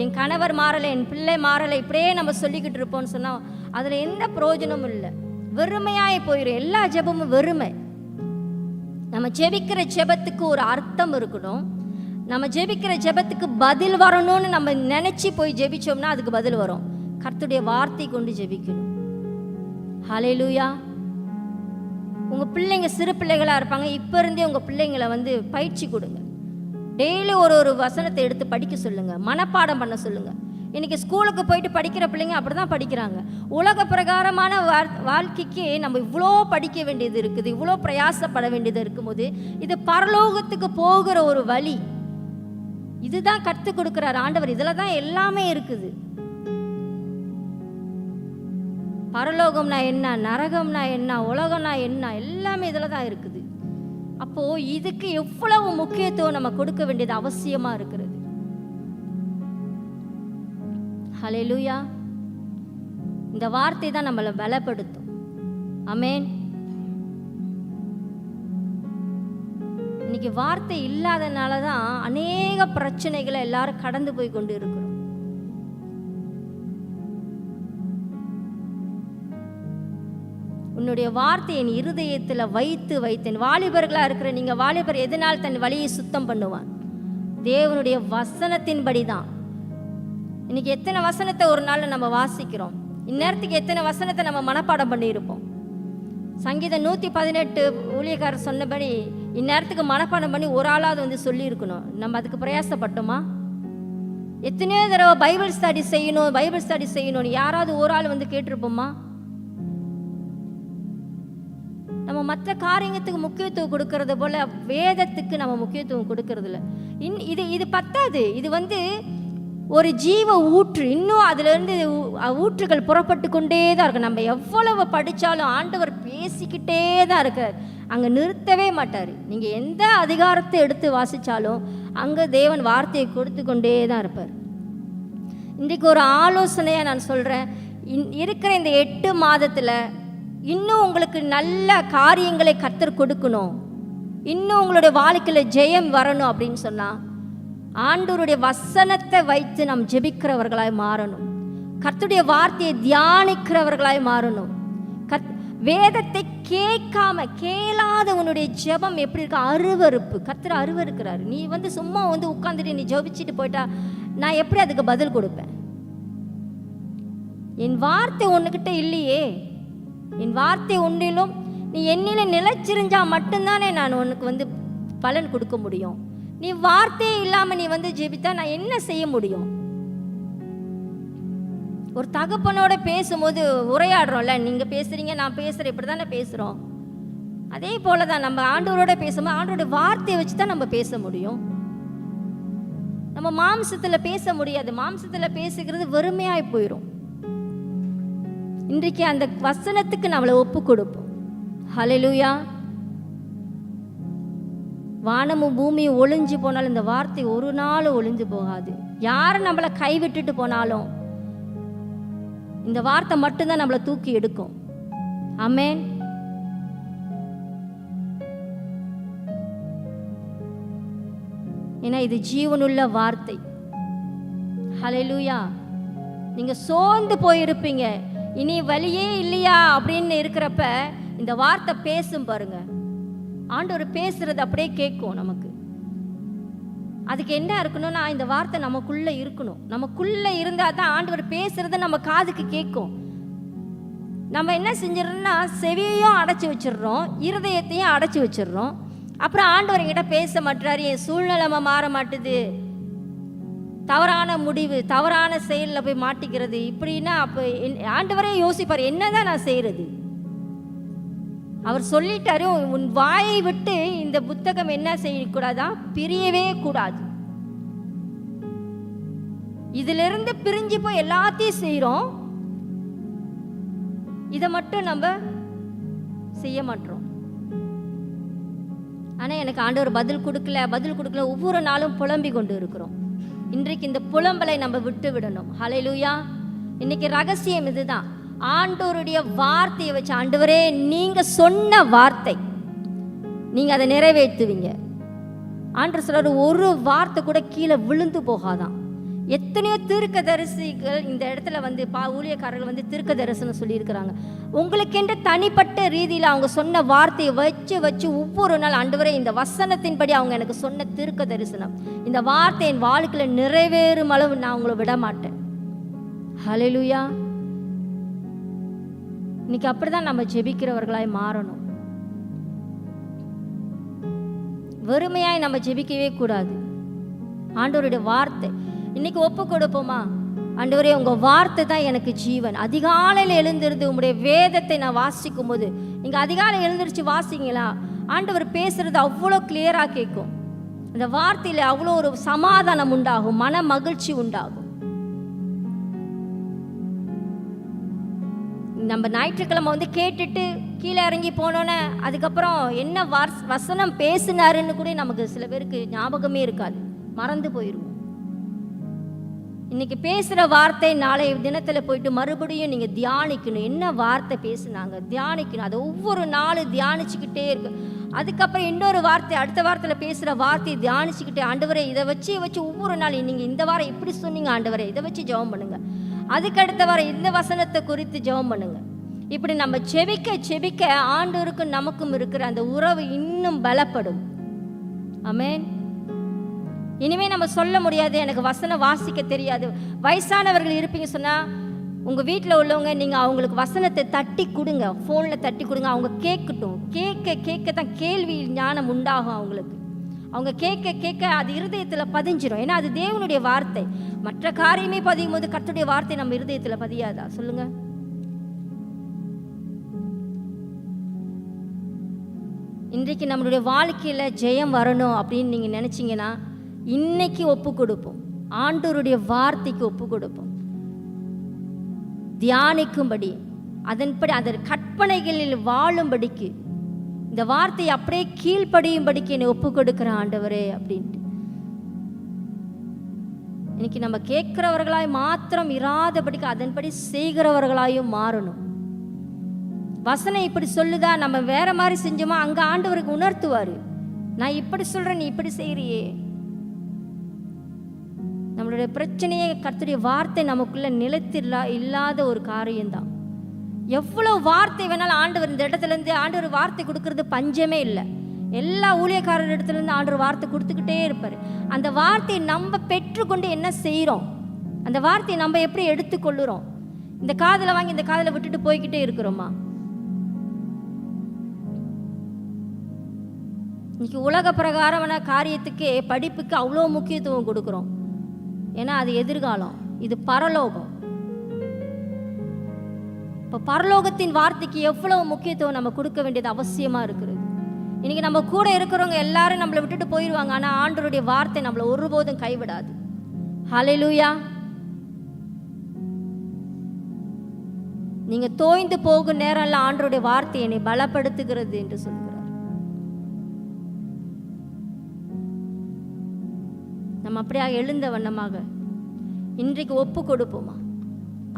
என் கணவர் மாறலை, என் பிள்ளை மாறலை, இப்படியே நம்ம சொல்லிக்கிட்டு இருப்போம்னு சொன்னா அதுல எந்த பிரயோஜனமும் இல்லை. வெறுமையாய் போயிடும். எல்லா ஜெபமும் வெறுமை. நம்ம ஜெபிக்கிற ஜெபத்துக்கு ஒரு அர்த்தம் இருக்கணும். நம்ம ஜெபிக்கிற ஜெபத்துக்கு பதில் வரணும்னு நம்ம நினைச்சு போய் ஜெபிச்சோம்னா அதுக்கு பதில் வரும். கர்த்தருடைய வார்த்தை கொண்டு ஜெபிக்கணும். ஹல்லேலூயா. உங்க பிள்ளைங்க சிறு பிள்ளைகளா இருப்பாங்க, இப்ப இருந்தே உங்க பிள்ளைங்களை பயிற்சி கொடுங்க. டெய்லி ஒரு வசனத்தை எடுத்து படிக்க சொல்லுங்க, மனப்பாடம் பண்ண சொல்லுங்க. இன்னைக்கு ஸ்கூலுக்கு போயிட்டு படிக்கிற பிள்ளைங்க அப்படிதான் படிக்கிறாங்க. உலக பிரகாரமான வாழ்க்கைக்கு நம்ம இவ்வளோ படிக்க வேண்டியது இருக்குது, இவ்வளோ பிரயாசப்பட வேண்டியது இருக்கும்போது இது பரலோகத்துக்கு போகிற ஒரு வழி. இதுதான் கற்றுக் கொடுக்கிறார் ஆண்டவர். இதுல தான் எல்லாமே இருக்குது. பரலோகம்னா என்ன, நரகம்னா என்ன, உலகம்னா என்ன, எல்லாமே இதுல தான் இருக்குது. அப்போ இதுக்கு எவ்வளவு முக்கியத்துவம் நம்ம கொடுக்க வேண்டியது அவசியமா இருக்கிறது. ஹல்லேலூயா. இந்த வார்த்தை தான் நம்மளை பலப்படுத்தும். ஆமென். இன்னைக்கு வார்த்தை இல்லாதனால தான் அநேக பிரச்சனைகளை எல்லாரும் கடந்து போய் கொண்டு இருக்கிறோம். உன்னுடைய வார்த்தை என் இருதயத்தில் வைத்து வைத்தேன். வாலிபர்களாக இருக்கிற நீங்கள், வாலிபர் எதனால் தன் வழியை சுத்தம் பண்ணுவான்? தேவனுடைய வசனத்தின்படி தான். இன்னைக்கு எத்தனை வசனத்தை ஒரு நாள் நம்ம வாசிக்கிறோம்? இந்நேரத்துக்கு எத்தனை வசனத்தை நம்ம மனப்பாடம் பண்ணியிருப்போம்? சங்கீதம் 118 ஊழியக்காரர் சொன்னபடி இந்நேரத்துக்கு மனப்பாடம் பண்ணி ஒரு ஆளாவது சொல்லியிருக்கணும். நம்ம அதுக்கு பிரயாசப்பட்டோமா? எத்தனையோ தடவை பைபிள் ஸ்டடி செய்யணும், பைபிள் ஸ்டடி செய்யணும்னு யாராவது ஒரு ஆள் கேட்டிருப்போமா? நம்ம மற்ற காரியத்துக்கு முக்கியத்துவம் கொடுக்கறது போல வேதத்துக்கு நம்ம முக்கியத்துவம் கொடுக்கறது இல்லை. இது பத்தாது. இது ஒரு ஜீவ ஊற்று. இன்னும் அதுலேருந்து ஊற்றுகள் புறப்பட்டு கொண்டே தான் இருக்கு. நம்ம எவ்வளவு படித்தாலும் ஆண்டவர் பேசிக்கிட்டே தான் இருக்கார். அங்கே நிறுத்தவே மாட்டார். நீங்கள் எந்த அதிகாரத்தை எடுத்து வாசித்தாலும் அங்கே தேவன் வார்த்தையை கொடுத்து கொண்டே தான் இருப்பார். இன்றைக்கு ஒரு ஆலோசனையாக நான் சொல்கிறேன். இருக்கிற இந்த 8 மாதத்தில் இன்னும் உங்களுக்கு நல்ல காரியங்களை கர்த்தர் கொடுக்கணும், இன்னும் உங்களுடைய வாழ்க்கையில் ஜெயம் வரணும் அப்படின்னு சொன்னால் ஆண்டவருடைய வசனத்தை வைத்து நாம் ஜெபிக்கிறவர்களாய் மாறணும். கர்த்தருடைய வார்த்தையை தியானிக்கிறவர்களாய் மாறணும். வேதத்தை கேளாத உன்னுடைய ஜெபம் எப்படி இருக்கு? அருவருப்பு. கர்த்தர் அருவருக்கிறார். நீ சும்மா உட்காந்துட்டு நீ ஜெபிச்சுட்டு போயிட்டா நான் எப்படி அதுக்கு பதில் கொடுப்பேன்? என் வார்த்தை உன்னுக்கிட்ட இல்லையே. என் வார்த்தை ஒன்றிலும் நீ என்னில நிலைச்சிருந்தா மட்டும்தானே நான் உனக்கு பலன் கொடுக்க முடியும். நீ வார்த்தையே இல்லாம நீ ஜெபித்தா நான் என்ன செய்ய முடியும்? ஒரு தகப்பனோட பேசும்போது உரையாடுறோம்ல, நீங்க பேசுறீங்க நான் பேசுறேன், இப்படிதானே பேசுறோம். அதே போலதான் நம்ம ஆண்டவரோட பேசும்போது ஆண்டவரோட வார்த்தையை வச்சுதான் நம்ம பேச முடியும். நம்ம மாம்சத்துல பேச முடியாது. மாம்சத்துல பேசுகிறது வெறுமையாய் போயிடும். இன்றைக்கு அந்த வசனத்துக்கு நம்மளை ஒப்பு கொடுப்போம். ஹல்லேலூயா. வானமும் பூமியும் ஒளிஞ்சு போனாலும் இந்த வார்த்தை ஒரு நாள் ஒளிஞ்சு போகாது. யார் நம்மளை கைவிட்டுட்டு போனாலும் இந்த வார்த்தை மட்டும்தான் நம்மளை தூக்கி எடுக்கும். ஆமென். ஏன்னா இது ஜீவனுள்ள வார்த்தை. ஹல்லேலூயா. நீங்க சோர்ந்து போயிருப்பீங்க, இனி வழியே இல்லையா அப்படின்னு இருக்கிறப்ப இந்த வார்த்தை பேசும் பாருங்க. ஆண்டவர் பேசுறது அப்படியே கேட்கும் நமக்கு. அதுக்கு என்ன இருக்கணும்னா இந்த வார்த்தை நமக்குள்ள இருக்கணும். நமக்குள்ள இருந்தா தான் ஆண்டவர் பேசுறது நம்ம காதுக்கு கேட்கும். நம்ம என்ன செஞ்சிடறோம்னா செவியையும் அடைச்சி வச்சிடுறோம், இருதயத்தையும் அடைச்சி வச்சிடுறோம். அப்புறம் ஆண்டவர் என்கிட்ட பேச மாட்டாரு, என் சூழ்நிலைமை மாற மாட்டுது, தவறான முடிவு, தவறான செயலில் போய் மாட்டிக்கிறது இப்படின்னா, அப்போ ஆண்டவரே யோசிப்பார், என்னதான் நான் செய்கிறது? அவர் சொல்லிட்டாரு, உன் வாயை விட்டு இந்த புத்தகம் என்ன செய்யக்கூடாதா, பிரியவே கூடாது. இதிலிருந்து பிரிஞ்சு போய் எல்லாத்தையும் செய்கிறோம், இதை மட்டும் நம்ம செய்ய மாட்டோம். ஆனால் எனக்கு ஆண்டவர் பதில் கொடுக்கல, ஒவ்வொரு நாளும் புலம்பி கொண்டு இருக்கிறோம். இன்றைக்கு இந்த புலம்பலை நம்ம விட்டு விடணும். ஹல்லேலூயா. இன்னைக்கு ரகசியம் இதுதான். ஆண்டவருடைய வார்த்தையை வச்சு, ஆண்டவரே நீங்க சொன்ன வார்த்தை, நீங்க அதை நிறைவேற்றுவீங்க. ஆண்டவர் சொல்றாரு, ஒரு வார்த்தை கூட கீழே விழுந்து போகாதான். எத்தனையோ தீர்க்கதரிசிகள் இந்த இடத்துல வந்து ஊழியக்காரர்கள் வந்து தீர்க்க தரிசனம் சொல்லியிருக்கிறாங்க. உங்களுக்கென்று தனிப்பட்ட ரீதியில் அவங்க சொன்ன வார்த்தையை வச்சு ஒவ்வொரு நாள், ஆண்டவரே இந்த வசனத்தின்படி அவங்க எனக்கு சொன்ன தீர்க்க தரிசனம், இந்த வார்த்தை என் வாழ்க்கையில் நிறைவேறும் அளவு நான் உங்களை விட மாட்டேன். ஹல்லேலூயா. இன்னைக்கு அப்படிதான் நம்ம ஜெபிக்கிறவர்களாய் மாறணும். வெறுமையாய் நம்ம ஜெபிக்கவே கூடாது. ஆண்டவருடைய வார்த்தை இன்னைக்கு ஒப்பு கொடுப்போமா? ஆண்டவரே உங்க வார்த்தை தான் எனக்கு ஜீவன். அதிகாலையில் எழுந்திருந்து உங்களுடைய வேதத்தை நான் வாசிக்கும் போது, நீங்க அதிகாலை எழுந்திருச்சு வாசிங்களா, ஆண்டவர் பேசுறது அவ்வளோ கிளியரா கேட்கும். அந்த வார்த்தையில அவ்வளோ ஒரு சமாதானம் உண்டாகும், மன மகிழ்ச்சி உண்டாகும். நம்ம ஞாயிற்றுக்கிழமை வந்து கேட்டுட்டு கீழே இறங்கி போனோன்னே அதுக்கப்புறம் என்ன வசனம் பேசினாருன்னு கூட நமக்கு சில பேருக்கு ஞாபகமே இருக்காது, மறந்து போயிடுவோம். இன்னைக்கு பேசுகிற வார்த்தை நாளைய தினத்தில் போயிட்டு மறுபடியும் நீங்கள் தியானிக்கணும். என்ன வார்த்தை பேசுனாங்க தியானிக்கணும். அதை ஒவ்வொரு நாளும் தியானிச்சுக்கிட்டே இருக்கு. அதுக்கப்புறம் இன்னொரு வார்த்தை, அடுத்த வாரத்தில் பேசுகிற வார்த்தையை தியானிச்சுக்கிட்டே, ஆண்டவரே இதை வச்சு ஒவ்வொரு நாள் நீங்கள் இந்த வாரம் எப்படி சொன்னீங்க ஆண்டவரே, இதை வச்சு ஜெபம் பண்ணுங்க. அதுக்கு அடுத்த வாரம் இந்த வசனத்தை குறித்து ஜெபம் பண்ணுங்க. இப்படி நம்ம செபிக்க ஆண்டவருக்கும் நமக்கும் இருக்கிற அந்த உறவு இன்னும் பலப்படும். ஆமென். இனிமே நம்ம சொல்ல முடியாது, எனக்கு வசனம் வாசிக்க தெரியாது. வயசானவர்கள் இருப்பீங்க சொன்னா, உங்க வீட்டில் உள்ளவங்க நீங்க அவங்களுக்கு வசனத்தை தட்டி கொடுங்க, ஃபோன்ல தட்டி கொடுங்க. அவங்க கேட்கட்டும். கேட்க தான் கேள்வி ஞானம் உண்டாகும் அவங்களுக்கு. அவங்க கேட்க அது இருதயத்தில் பதிஞ்சிடும். ஏன்னா அது தேவனுடைய வார்த்தை. மற்ற காரியமே பதியும் போது கர்த்தருடைய வார்த்தை நம்ம இருதயத்தில் பதியாதா? சொல்லுங்க. இன்றைக்கு நம்மளுடைய வாழ்க்கையில ஜெயம் வரணும் அப்படின்னு நீங்க நினைச்சீங்கன்னா, இன்னைக்கு ஒப்பு கொடுப்போம். ஆண்டவருடைய வார்த்தைக்கு ஒப்பு கொடுப்போம். தியானிக்கும்படி, அதன்படி அந்த கற்பனைகளில் வாழும்படிக்கு, இந்த வார்த்தையை அப்படியே கீழ்ப்படியும்படிக்கு என்னை ஒப்பு கொடுக்கிற ஆண்டவரே அப்படின்ட்டு. இன்னைக்கு நம்ம கேட்கிறவர்களாய் மாத்திரம் இராதபடிக்கு அதன்படி செய்கிறவர்களாயும் மாறணும். வசனம் இப்படி சொல்லுதா, நம்ம வேற மாதிரி செஞ்சோமா, அங்க ஆண்டவருக்கு உணர்த்துவாரு. நான் இப்படி சொல்றேன், நீ இப்படி செய்யறியே. நம்மளுடைய பிரச்சனையே கர்த்தருடைய வார்த்தை நமக்குள்ள இல்லாத ஒரு காரியம்தான். எவ்வளவு வார்த்தை வேணாலும் ஆண்டவர் இந்த இடத்துல இருந்து ஆண்டவர் வார்த்தை கொடுக்கறது பஞ்சமே இல்லை. எல்லா ஊழியக்காரர் இடத்துல இருந்து ஆண்டவர் வார்த்தை கொடுத்துக்கிட்டே இருப்பாரு. அந்த வார்த்தையை நம்ம பெற்றுக்கொண்டு என்ன செய்யறோம், அந்த வார்த்தையை நம்ம எப்படி எடுத்துக்கொள்ளுறோம்? இந்த காதுல வாங்கி இந்த காதுல விட்டுட்டு போய்கிட்டே இருக்கிறோமா? இன்னைக்கு உலக பிரகாரமான காரியத்துக்கு, படிப்புக்கு அவ்வளோ முக்கியத்துவம் கொடுக்குறோம். ஏன்னா அது எதிர்காலம், இது பரலோகம். இப்போ பரலோகத்தின் வார்த்தைக்கு எவ்வளவு முக்கியத்துவம் நம்ம கொடுக்க வேண்டியது அவசியமா இருக்கிறது. இன்னைக்கு நம்ம கூட இருக்கிறவங்க எல்லாரும் நம்மளை விட்டுட்டு போயிடுவாங்க, ஆனால் ஆண்டவருடைய வார்த்தை நம்மளை ஒருபோதும் கைவிடாது. ஹல்லேலூயா. நீங்க தோய்ந்து போகும் நேரம்லாம் ஆண்டவருடைய வார்த்தை என்னை பலப்படுத்துகிறது என்று சொல்கிறார். நம்ம அப்படியே எழுந்த வண்ணமாக இன்றைக்கு ஒப்பு கொடுப்போமா?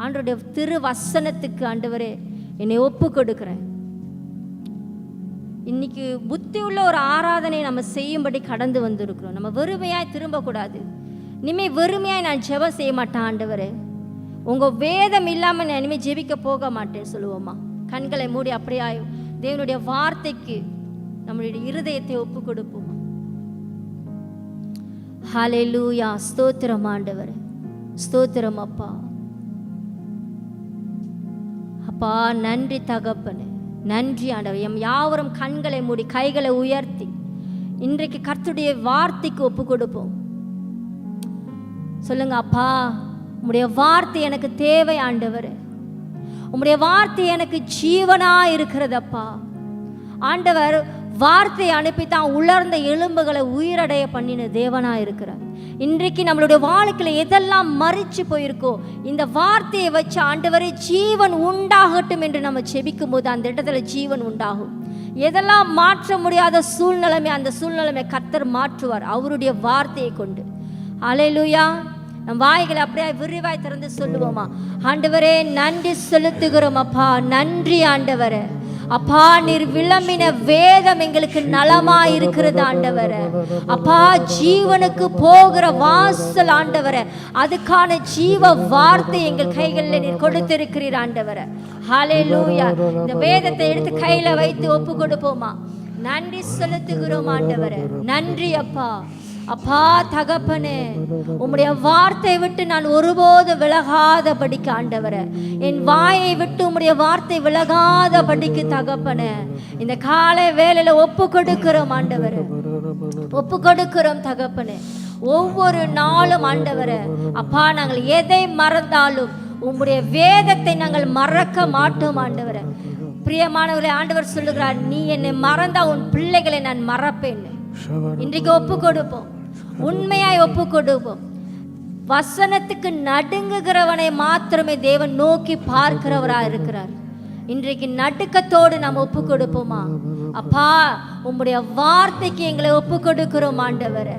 ஆண்டவருடைய திரு வசனத்துக்கு, ஆண்டவரே என்னை ஒப்பு கொடுக்கிறேன். இன்னைக்கு புத்தி உள்ள ஒரு ஆராதனை நம்ம செய்யும்படி கடந்து வந்திருக்கிறோம். நம்ம வெறுமையாய் திரும்பக்கூடாது. இனிமேல் வெறுமையாய் நான் ஜெபம் செய்ய மாட்டேன் ஆண்டவரே, உங்க வேதம் இல்லாமல் நான் இனிமேல் ஜெபிக்க போக மாட்டேன்னு சொல்லுவோமா? கண்களை மூடி அப்படியே தேவனுடைய வார்த்தைக்கு நம்மளுடைய இருதயத்தை ஒப்பு கொடுப்போமா? ஹல்லேலூயா. ஸ்தோத்திரம் ஆண்டவரே, ஸ்தோத்திரம் அப்பா. அப்பா நன்றி தகப்பனே, நன்றி ஆண்டவர். எம் யாவரும் கண்களை மூடி கைகளை உயர்த்தி இன்றைக்கு கர்த்தருடைய வார்த்தைக்கு ஒப்பு கொடுப்போம். சொல்லுங்க, அப்பா உம்முடைய வார்த்தை எனக்கு தேவை ஆண்டவர். உம்முடைய வார்த்தை எனக்கு ஜீவனா இருக்கிறதப்பா. ஆண்டவர் வார்த்தை அனுப்பி தான் உலர்ந்த எலும்புகளை உயிரடைய பண்ணின தேவனா இருக்கிறார். இன்றைக்கு நம்மளுடைய வாழ்க்கையில் எதெல்லாம் மறிச்சு போயிருக்கோ இந்த வார்த்தையை வச்சு ஆண்டவரே ஜீவன் உண்டாகட்டும் என்று நம்ம செபிக்கும் போது அந்த இடத்துல ஜீவன் உண்டாகும். எதெல்லாம் மாற்ற முடியாத சூழ்நிலைமை அந்த சூழ்நிலைமை கர்த்தர் மாற்றுவார் அவருடைய வார்த்தையை கொண்டு. அல்லேலூயா. நம் வாய்களை அப்படியே விரிவாய் திறந்து சொல்லுவோமா, ஆண்டவரே நன்றி செலுத்துகிறோம் அப்பா. நன்றி ஆண்டவரே. அப்பா நீர் விளம்பின வேதம் எங்களுக்கு நலமா இருக்கிறது ஆண்டவரே. அப்பா ஜீவனுக்கு போகிற வாசல் ஆண்டவரே, அதுக்கான ஜீவ வார்த்தை எங்கள் கைகளில் நீர் கொடுத்திருக்கிறீர் ஆண்டவரே. ஹல்லேலூயா. இந்த வேதத்தை எடுத்து கையில வைத்து ஒப்பு கொடுப்போமா. நன்றி செலுத்துகிறோம் ஆண்டவரே. நன்றி அப்பா. அப்பா தகப்பனே, உம்முடைய வார்த்தை விட்டு நான் ஒருபோது விலகாத படிக்க ஆண்டவரே, என் வாயை விட்டு உம்முடைய வார்த்தை விலகாத படிக்க தகப்பனே, இந்த காலை வேளையில ஒப்பு கொடுக்கிறோம் ஆண்டவரே, ஒப்பு கொடுக்கிறோம் தகப்பனே. ஒவ்வொரு நாளும் ஆண்டவரே அப்பா நாங்கள் எதை மறந்தாலும் உம்முடைய வேதத்தை நாங்கள் மறக்க மாட்டோம் ஆண்டவரே. பிரியமானவர்களே, ஆண்டவர் சொல்லுகிறார், நீ என்னை மறந்தா உன் பிள்ளைகளை நான் மறப்பேன். இன்றைக்கு ஒப்பு கொடுப்போம், உண்மையாய் ஒப்பு கொடுப்போம். வசனத்துக்கு நடுங்குகிறவனை மாத்திரமே தேவன் நோக்கி பார்க்கிறவராக இருக்கிறார். இன்றைக்கு நடுக்கத்தோடு நாம் ஒப்பு கொடுப்போமா. அப்பா உம்முடைய வார்த்தைக்கு எங்களை ஒப்பு கொடுக்கிறோம் ஆண்டவரே.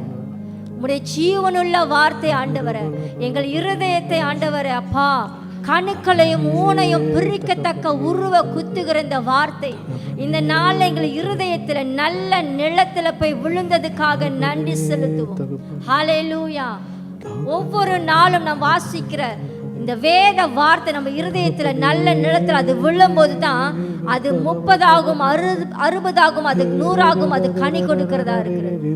உம்முடைய ஜீவனுள்ள வார்த்தை ஆண்டவரே, எங்கள் இருதயத்தை ஆண்டவரே அப்பா கணுக்களையும் ஊனையும் பிரிக்கத்தக்க உருவ குத்துகிற இந்த வார்த்தை இந்த நாள் எங்கள் இருதயத்துல நல்ல நிலத்துல போய் விழுந்ததுக்காக நன்றி செலுத்துவோம். ஹல்லேலூயா. ஒவ்வொரு நாளும் நாம் வாசிக்கிற இந்த வேத வார்த்தை நம்ம இருதயத்துல நல்ல நிலத்துல அது விழும்போது தான் அது 30 ஆகும், 60 ஆகும், அது 100 ஆகும், அது கனி கொடுக்கிறதா இருக்கிறது.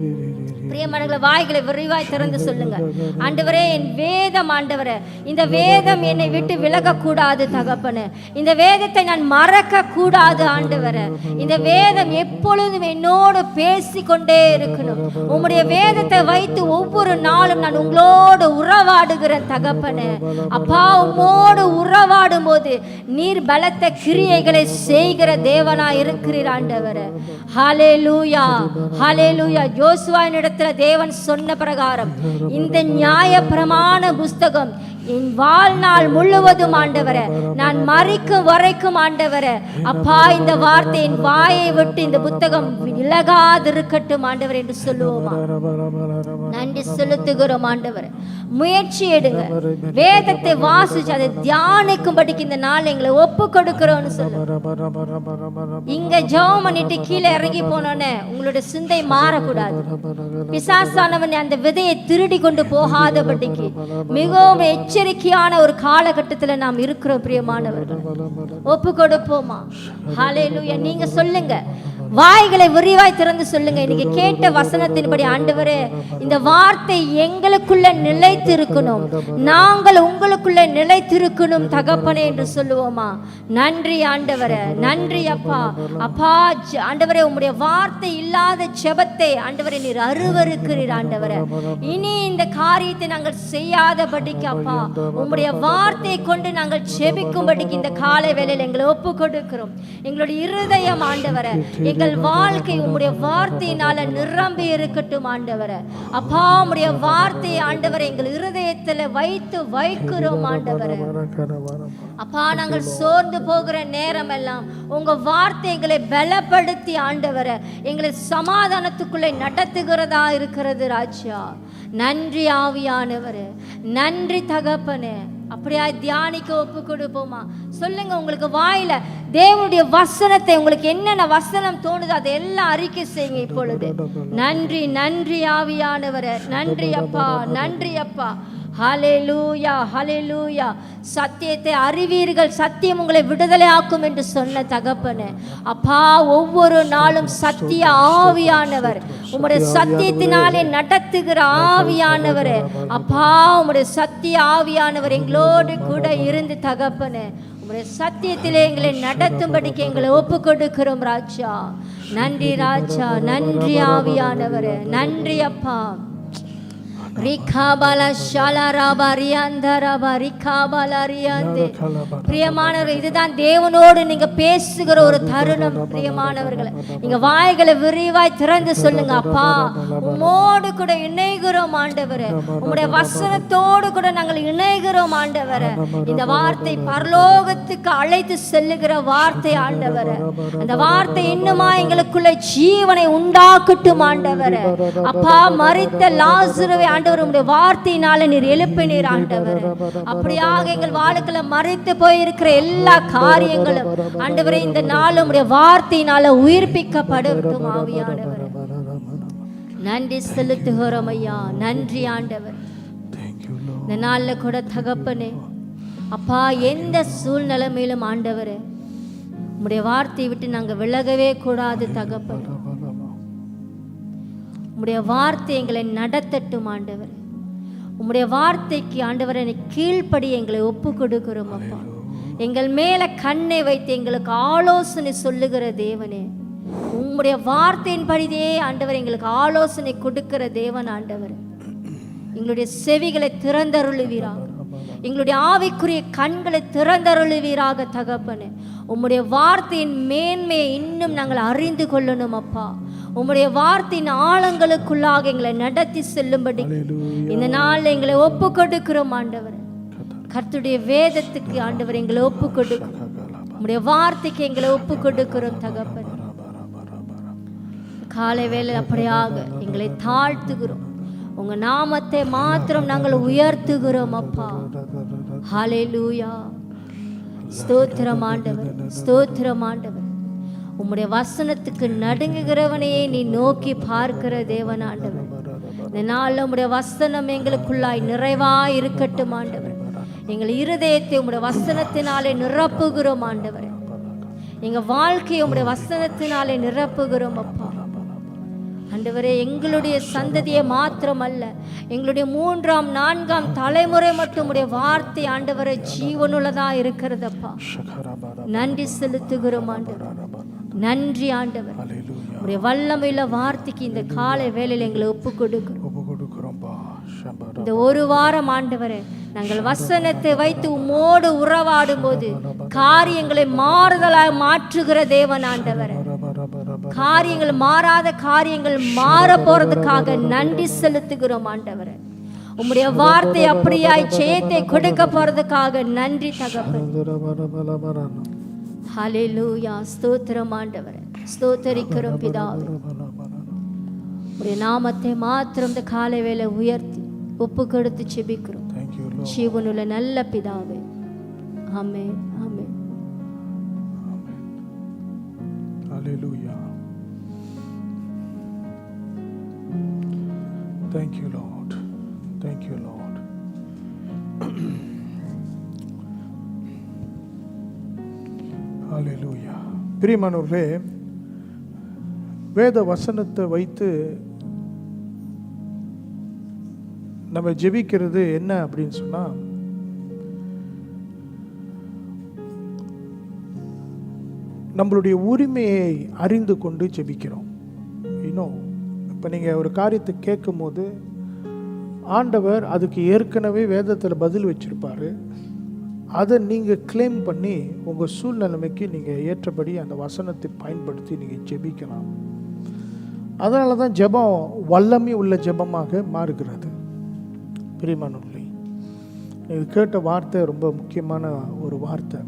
பிரியமானவர்களே, வாய்களை விரிவாய் திறந்து சொல்லுங்க, ஆண்டவரே என் வேதம் ஆண்டவரே, இந்த வேதம் என்னை விட்டு விலகக்கூடாது தகப்பனே. இந்த வேதத்தை நான் மறக்க கூடாது ஆண்டவரே. இந்த வேதம் எப்பொழுதும் என்னோடு பேசிக்கொண்டே இருக்கணும். உம்முடைய வேதத்தை வைத்து ஒவ்வொரு நாளும் நான் உங்களோடு உறவாடுகிறேன் தகப்பனே. அப்பா உம்மோடு உறவாடும் போது நீர் பலத்த கிரியைகளை செய்கிற தேவனா இருக்கிறீர் ஆண்டவரே. ஹல்லேலூயா, ஹல்லேலூயா. யோசுவாவின் இடத்துல தேவன் சொன்ன பிரகாரம் இந்த நியாய பிரமாண புஸ்தகம் என் வாழ்நாள் முழுவதும் ஆண்டவரே, நான் மரிக்கும் வரைக்கும் ஆண்டவரே அப்பா இந்த வார்த்தை என் வாயை விட்டு இந்த புத்தகம் விலகாதிருக்கட்டும் ஆண்டவர் என்று சொல்லுவோமா. நன்றி செலுத்துகிறோம் ஆண்டவரே. முயற்சி எடுங்க, வேதத்தை வாசிச்சு அதை தியானிக்கும்படிக்கு இந்த நாள் எங்களை ஒப்பு கொடுக்கிறோம்னு சொல்லுவோம். இங்க ஜெபம் பண்ணிட்டு கீழே இறங்கி போனோன்னே உங்களுடைய சிந்தை மாறக்கூடாது. பிசாசானவன் அந்த விதையை திருடி கொண்டு போகாதபடிக்கு மிகவும் எச்சரிக்கையான ஒரு காலகட்டத்தில் நாம் இருக்கிறோம். பிரியமானவர்கள், ஒப்பு கொடுப்போமா. ஹல்லேலூயா. நீங்க சொல்லுங்க, வாய்களை விரிவாய் திறந்து சொல்லுங்க. இன்னைக்கு கேட்ட வசனத்தின்படி ஆண்டவரே இந்த வார்த்தை எங்களுக்குள்ள நிலைத்து இருக்கணும், நாங்கள் உங்களுக்குள்ள நிலைத்திருக்கணும் தகப்பனே என்று சொல்லுவோமா. நன்றி ஆண்டவரே, நன்றி அப்பா. அப்பா ஆண்டவரே உம்முடைய வார்த்தை இல்லாத ஜெபத்தை ஆண்டவரே நீர் அருவருக்கிறீர் ஆண்டவரே. இனி இந்த காரியத்தை நாங்கள் செய்யாதபடிக்கு அப்பா உம்முடைய வார்த்தையை கொண்டு நாங்கள் ஜெபிக்கும்படிக்கு இந்த காலை வேளையில் எங்களை ஒப்பு கொடுக்கிறோம். எங்களுடைய இருதயம் ஆண்டவரே, எங்கள் வாழ்க்கை உம்முடைய வார்த்தையினால நிரம்பி இருக்கட்டும் ஆண்டவரே. அப்பா உம்முடைய வார்த்தையை ஆண்டவரே எங்கள் இருதயத்துல வைக்கிறோம் ஆண்டவரே. அப்பா நாங்கள் சோர்ந்து போகிற நேரம் எல்லாம் உங்க வார்த்தை எங்களை பலப்படுத்தி ஆண்டவரே எங்களை சமாதானத்துக்குள்ளே நடத்துகிறதா இருக்கிறது ராஜா. நன்றி ஆவியானவரே, நன்றி தகப்பனே. அப்படியா தியானிக்க ஒப்பு கொடுப்போமா. சொல்லுங்க, உங்களுக்கு வாயில தேவனுடைய வசனத்தை உங்களுக்கு என்னென்ன வசனம் தோணுதோ அதை எல்லாம் அறிக்கை செய்யுங்க இப்பொழுது. நன்றி, நன்றி ஆவியானவரே, நன்றி அப்பா, நன்றி அப்பா. ஹல்லேலூயா, ஹல்லேலூயா. சத்தியத்தை அறிவீர்கள், சத்தியம் உங்களை விடுதலை ஆக்கும் என்று சொன்ன தகப்பனே. அப்பா ஒவ்வொரு நாளும் சத்திய ஆவியானவர் உம்முடைய சத்தியத்தினாலே நடத்துகிற ஆவியானவரே அப்பா, உம்முடைய சத்திய ஆவியானவர் எங்களோடு கூட இருந்து தகப்பனே உம்முடைய சத்தியத்திலே எங்களை நடத்தும்படிக்கு எங்களை ஒப்பு கொடுக்கிறோம் ராஜா. நன்றி ராஜா, நன்றி ஆவியானவரே, நன்றி அப்பா. பிரியமானவர்கள், இதுதான் தேவனோடு நீங்க பேசுகிற ஒரு தருணம். பிரியமானவர்களை, நீங்க வாய்களை விரிவாய் திறந்து சொல்லுங்க. அப்பா, உம்மோடு கூட இணைகிறோம் ஆண்டவரே, உம்முடைய வசனத்தோடு கூட நாங்கள் இணைகிறோம் ஆண்டவரே. இந்த வார்த்தை பரலோகத்துக்கு அழைத்து செல்லுகிற வார்த்தை ஆண்டவரே. அந்த வார்த்தை இன்னுமா எங்களுக்குள்ள ஜீவனை உண்டாக்கட்டும் ஆண்டவரே. அப்பா, மரித்த லாசருவை ஆண்டவர் உம்முடைய வார்த்தையினால நீர் எழுப்பினீர் ஆண்டவரே. அப்படியாக எங்கள் வாழ்க்கையில மறைத்து போயிருக்கிற எல்லா காரியங்களும் ஆண்டவரே இந்த நாள் உம்முடைய வார்த்தையினால உயிர்ப்பிக்கப்படட்டும் ஆவியானவரே. நன்றி செலுத்துகிறோம் ஐயா, நன்றி ஆண்டவர். இந்த நாள்ல கூட தகப்பனே அப்பா, எந்த சூழ்நிலைமையிலும் ஆண்டவரே உம்முடைய வார்த்தையை விட்டு நாங்க விலகவே கூடாது தகப்பனே. உம்முடைய வார்த்தை எங்களை நடத்தட்டும் ஆண்டவர். உம்முடைய வார்த்தைக்கு ஆண்டவரை கீழ்ப்படி எங்களை ஒப்பு கொடுக்கிறோம் அப்பா. எங்கள் மேல கண்ணை வைத்து எங்களுக்கு ஆலோசனை சொல்லுகிற தேவனே, உம்முடைய வார்த்தையின்படியே ஆண்டவர் எங்களுக்கு ஆலோசனை கொடுக்கிற தேவன் ஆண்டவர். எங்களுடைய செவிகளை திறந்தருளுவீராக, எங்களுடைய ஆவிக்குரிய கண்களை திறந்தருளுவீராக தகப்பனே. உம்முடைய வார்த்தையின் மேன்மையை இன்னும் நாங்கள் அறிந்து கொள்ளணும் அப்பா. உம்முடைய வார்த்தையின் ஆழங்களுக்குள்ளாக எங்களை நடத்தி செல்லும்படி இந்த நாள் எங்களை ஒப்பு கொடுக்கிறோம் ஆண்டவர். கர்த்தருடைய வேதத்துக்கு ஆண்டவர் எங்களை ஒப்பு கொடுக்கிறோம், உம்முடைய வார்த்தைக்கு எங்களை ஒப்பு கொடுக்கிறோம் தகப்பன். காலை வேளை அப்படியாக எங்களை தாழ்த்துகிறோம், உங்க நாமத்தை மாத்திரம் நாங்கள் உயர்த்துகிறோம் அப்பா. ஹல்லேலூயா. ஸ்தோத்திரம் ஆண்டவர், ஸ்தோத்திரம் ஆண்டவர். உம்முடைய வசனத்துக்கு நடுங்குகிறவனையே நீ நோக்கி பார்க்கிற தேவன் ஆண்டவர். இந்த நாளில் உம்முடைய வசனம் எங்களுக்குள்ளாய் நிறைவாய் இருக்கட்டும் ஆண்டவர். எங்கள் இருதயத்தை உம்முடைய வசனத்தினாலே நிரப்புகிறோம் ஆண்டவர். எங்கள் வாழ்க்கையை உம்முடைய வசனத்தினாலே நிரப்புகிறோம் அப்பா. ஆண்டவரே, எங்களுடைய சந்ததியை மாத்திரம் அல்ல, எங்களுடைய 3ஆம் 4ஆம் தலைமுறை மட்டும் உடைய வார்த்தை ஆண்டவரை ஜீவனுள்ளதா இருக்கிறதப்பா. நன்றி செலுத்துகிறோம் ஆண்டவர், நன்றி ஆண்டவர். உடைய வல்லமையுள்ள வார்த்தைக்கு இந்த காலை வேளையில் எங்களை ஒப்பு கொடுக்கிறோம். இந்த ஒரு வாரம் ஆண்டவரே, நாங்கள் வசனத்தை வைத்து உம்மோடு உறவாடும் போது காரியங்களை மாறுதலாக மாற்றுகிற தேவன் ஆண்டவரே. காரியங்கள் மாறாத காரியங்கள் மாற போறதுக்காக நன்றி செலுத்துகிறோம் ஆண்டவரே. உம்முடைய வார்த்தை அப்படியாய் ஜெயத்தை கொடுக்க போறதுக்காக நன்றி தகப்பன். ஹல்லேலூயா. ஸ்தோத்திரம் ஆண்டவரே, ஸ்தோத்தரிக்கிறோம் பிதாவே. உம்முடைய நாமத்தை மாத்திரம் இந்த காலை வேளை உயர்த்தி ஒப்பு கொடுத்து செபிக்கிறோம் ஜீவனுள்ள நல்ல பிதாவே. ஆமென், ஆமென். Hallelujah. Thank you, Lord. Thank you, Lord. Hallelujah. பிரியமானவர்களே, வேத வசனத்தை வைத்து நம்ம ஜெபிக்கிறது என்ன அப்படின்னு சொன்னா, நம்மளுடைய உரிமையை அறிந்து கொண்டு ஜெபிக்கிறோம். இன்னும் இப்போ நீங்கள் ஒரு காரியத்தை கேட்கும் போது ஆண்டவர் அதுக்கு ஏற்கனவே வேதத்தில் பதில் வச்சுருப்பார். அதை நீங்கள் கிளைம் பண்ணி உங்கள் சூழ்நிலைமைக்கு நீங்கள் ஏற்றபடி அந்த வசனத்தை பயன்படுத்தி நீங்கள் ஜெபிக்கலாம். அதனால தான் ஜெபம் வல்லமை உள்ள ஜெபமாக மாறுகிறது. பிரியமானவர்களே, இது கேட்ட வார்த்தை ரொம்ப முக்கியமான ஒரு வார்த்தை.